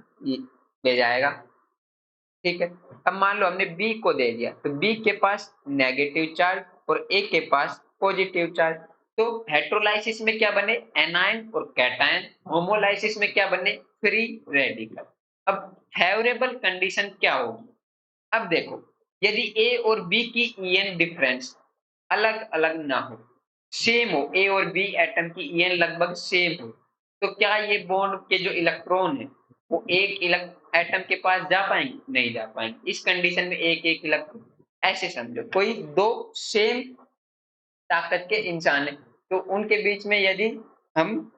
ले जाएगा, ठीक है। अब मान लो हमने बी को दे दिया, तो बी के पास नेगेटिव चार्ज और ए के पास पॉजिटिव चार्ज। तो हेटेरोलाइसिस में क्या बने? एनायन और कैटायन। होमोलाइसिस में क्या बने? Free radical. अब फेवरेबल कंडीशन क्या होगी? अब देखो, यदि ए और बी की ईएन डिफरेंस अलग अलग ना हो, सेम हो, ए और बी एटम की ईएन लगभग सेम हो, तो क्या ये बॉन्ड के जो इलेक्ट्रॉन है वो एक एटम के पास जा पाएंगे? नहीं जा पाएंगे। इस कंडीशन में एक एक इलेक्ट्रॉन, ऐसे समझो कोई दो सेम ताकत के इंसान है, तो उनके बीच में यदि हम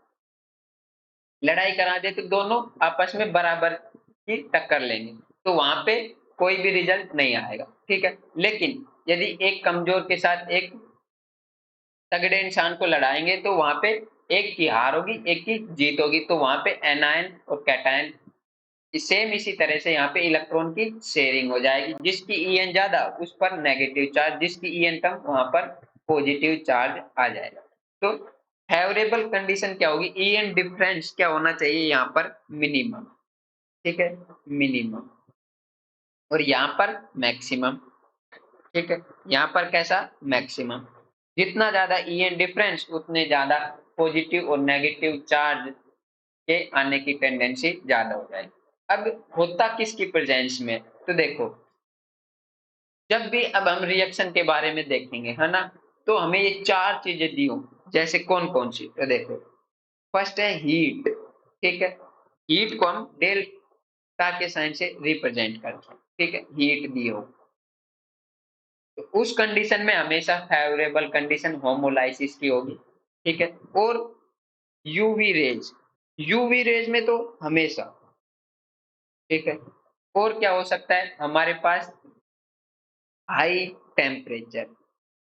लड़ाई करा दे तो दोनों आपस में बराबर की टक्कर लेंगे, तो वहां पे कोई भी रिजल्ट नहीं आएगा, ठीक है। लेकिन यदि एक कमजोर के साथ एक तगड़े इंसान को लड़ाएंगे तो वहां पे एक की हार होगी, एक की जीत होगी। तो वहां पे एनायन और कैटायन सेम इसी तरह से यहाँ पे इलेक्ट्रॉन की शेयरिंग हो जाएगी। जिसकी ईएन ज्यादा उस पर नेगेटिव चार्ज, जिसकी ईएन कम वहां पर पॉजिटिव चार्ज आ जाएगा। तो फेवरेबल कंडीशन क्या होगी? ईएन डिफरेंस क्या होना चाहिए? यहाँ पर मिनिमम, ठीक है, मिनिमम। और यहाँ पर मैक्सिमम, ठीक है। यहाँ पर कैसा? मैक्सिमम। जितना ज्यादा ईएन डिफरेंस उतने ज्यादा पॉजिटिव और नेगेटिव चार्ज के आने की टेंडेंसी ज्यादा हो जाएगी। अब होता किसकी प्रेजेंस में? तो देखो, जब भी अब हम रिएक्शन के बारे में देखेंगे, है ना, तो हमें ये 4 चीजें दी हो। जैसे कौन कौन सी? तो देखो, फर्स्ट है हीट, ठीक है। हीट को हम डेल्टा के साइन से रिप्रेजेंट करते हैं, ठीक है। हीट दी हो तो उस कंडीशन में हमेशा फेवरेबल कंडीशन होमोलाइसिस की होगी, ठीक है। और यूवी रेज, यूवी रेज में तो हमेशा, ठीक है। और क्या हो सकता है हमारे पास? हाई टेम्परेचर,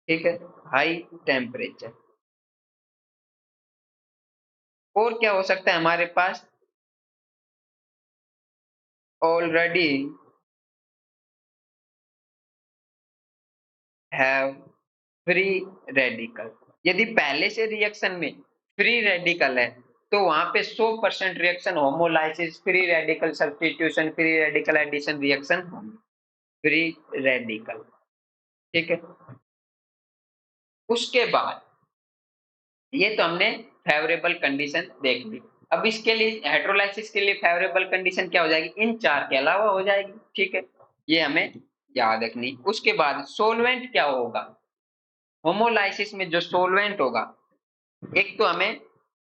ठीक है, हाई टेम्परेचर। और क्या हो सकता है हमारे पास? Already have free radical. यदि पहले से रिएक्शन में फ्री रेडिकल है तो वहां पे 100% reaction homolysis, free radical substitution, free radical addition reaction, free radical, ठीक है। उसके बाद ये तो हमने फेवरेबल कंडीशन देख ली। अब इसके लिए हेटेरोलाइसिस के लिए फेवरेबल कंडीशन क्या हो जाएगी? इन 4 के अलावा हो जाएगी, ठीक है। ये हमें याद रखनी। उसके बाद सोलवेंट क्या होगा? होमोलाइसिस में जो सोलवेंट होगा, एक तो हमें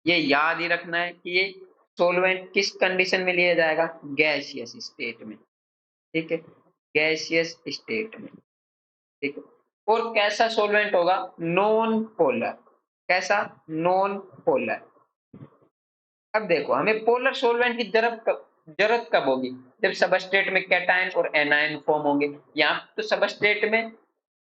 ये याद ही रखना है कि ये सोलवेंट किस कंडीशन में लिया जाएगा? गैसियस स्टेट में, ठीक है, गैसियस स्टेट में, ठीक है। और कैसा सोलवेंट होगा? Non polar. कैसा? Non polar. अब देखो, हमें पोलर सोलवेंट की जरूरत कब होगी? जब सबस्ट्रेट में कैटायन और एनायन फॉर्म होंगे। यहाँ तो सबस्ट्रेट में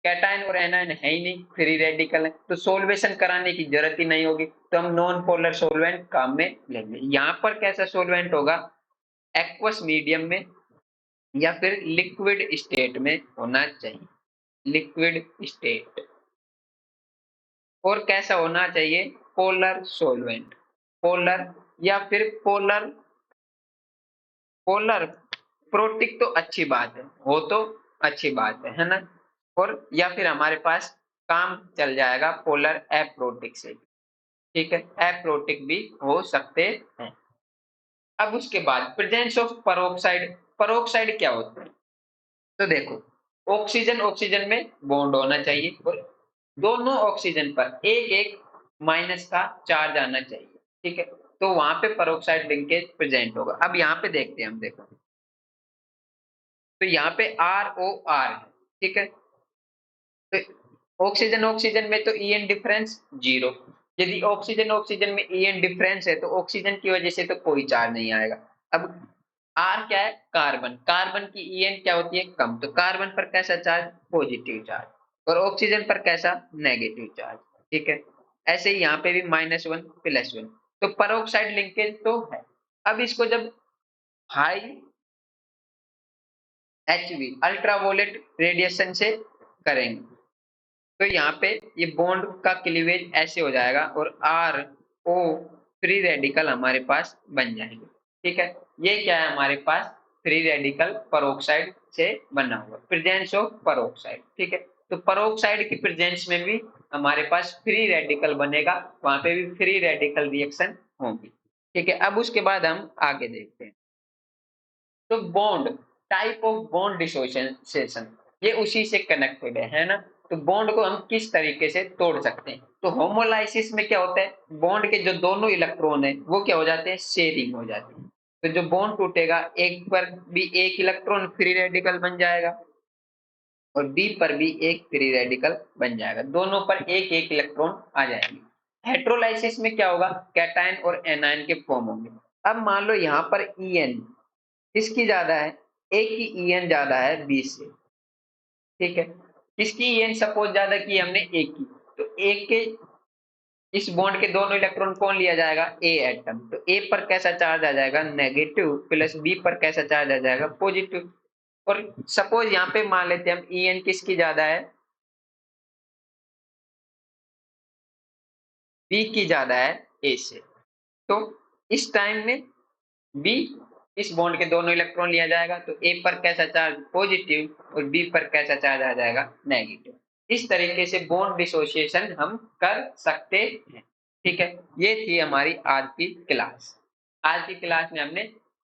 कैटायन और एनायन है ही नहीं, फ्री रेडिकल है, तो सोल्वेशन कराने की जरूरत ही नहीं होगी, तो हम नॉन पोलर सोलवेंट काम में लेंगे। यहाँ पर कैसा सोलवेंट होगा? एक्वस मीडियम में या फिर लिक्विड स्टेट में होना चाहिए, लिक्विड स्टेट। और कैसा होना चाहिए? पोलर सोलवेंट, पोलर या फिर पोलर, पोलर प्रोटिक तो अच्छी बात है, हो तो अच्छी बात है ना। और या फिर हमारे पास काम चल जाएगा पोलर एप्रोटिक से, ठीक है, एप्रोटिक भी हो सकते हैं। अब उसके बाद प्रेजेंस ऑफ परोक्साइड। परोक्साइड क्या होता है? तो देखो, ऑक्सीजन ऑक्सीजन में बॉन्ड होना चाहिए और दोनों ऑक्सीजन पर एक एक माइनस का चार्ज आना चाहिए, ठीक है। तो वहां पे परोक्साइड लिंकेज प्रेजेंट होगा। अब यहाँ पे देखते हैं हम, देखो, तो यहाँ पे आर ओ आर है, ठीक है। तो ऑक्सीजन ऑक्सीजन में तो ईएन डिफरेंस जीरो। यदि ऑक्सीजन ऑक्सीजन में ईएन डिफरेंस है तो ऑक्सीजन की वजह से तो कोई चार्ज नहीं आएगा। अब आर क्या है, कार्बन, कार्बन की ईएन क्या होती है, कम, तो कार्बन पर कैसा चार्ज, पॉजिटिव चार्ज, और ऑक्सीजन पर कैसा, नेगेटिव चार्ज। ठीक है, ऐसे ही यहाँ पे भी -1 +1, तो परोक्साइड लिंकेज तो है। अब इसको जब हाई एचवी अल्ट्रावोलेट रेडिएशन से करेंगे तो यहाँ पे ये बॉन्ड का क्लीवेज ऐसे हो जाएगा और आर ओ फ्री रेडिकल हमारे पास बन जाएंगे। ठीक है, ये क्या है हमारे पास, फ्री रेडिकल परोक्साइड से बना हुआ, प्रेजेंस ऑफ परोक्साइड। ठीक है, तो परोक्साइड की प्रेजेंस में भी हमारे पास फ्री रेडिकल बनेगा, वहां पे भी फ्री रेडिकल रिएक्शन होगी। ठीक है, अब उसके बाद हम आगे देखते हैं। तो bond, type of bond dissociation, ये उसी से कनेक्टेड है ना। तो बॉन्ड को हम किस तरीके से तोड़ सकते हैं, तो होमोलाइसिस में क्या होता है, बॉन्ड के जो दोनों इलेक्ट्रॉन है वो क्या हो जाते हैं, शेयरिंग हो जाती है। तो जो बॉन्ड टूटेगा एक पर भी एक इलेक्ट्रॉन फ्री रेडिकल बन जाएगा और बी पर भी एक फ्री रेडिकल बन जाएगा, दोनों पर एक एक इलेक्ट्रॉन आ जाएंगे। हेट्रोलाइसिस में क्या होगा, कैटायन और एनायन के फॉर्म होंगे। अब मान लो यहाँ पर ईएन किसकी ज्यादा है, ए की ईएन ज्यादा है बी से। ठीक है, किसकी ईएन सपोज ज्यादा की हमने, ए की, तो ए के इस बॉन्ड के दोनों इलेक्ट्रॉन कौन लिया जाएगा, ए एटम, तो ए पर कैसा चार्ज आ जाएगा, नेगेटिव, प्लस बी पर कैसा चार्ज आ जाएगा, पॉजिटिव। और सपोज यहाँ पे मान लेते हैं हम ईएन किसकी ज्यादा है, बी की ज्यादा है ए से, तो इस टाइम में बी, इस बॉन्ड के दोनों इलेक्ट्रॉन लिया जाएगा तो ए पर कैसा चार्ज, पॉजिटिव, और बी पर कैसा चार्ज आ जाएगा, नेगेटिव। इस तरीके से बॉन्ड डिसोसिएशन हम कर सकते हैं। ठीक है, ये थी हमारी आज की क्लास। आज की क्लास में हमने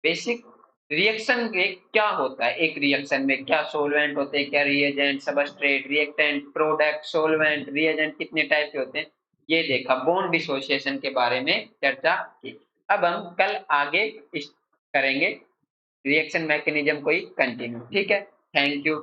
बेसिक रिएक्शन के क्या होता है, एक रिएक्शन में क्या सॉल्वेंट होते हैं, क्या reagent, substrate, reactant, product, solvent, reagent कितने टाइप के होते हैं, ये देखा, बॉन्ड डिसोसिएशन के बारे में चर्चा की। अब हम कल आगे करेंगे रिएक्शन मैकेनिज्म को ही कंटिन्यू। ठीक है, थैंक यू।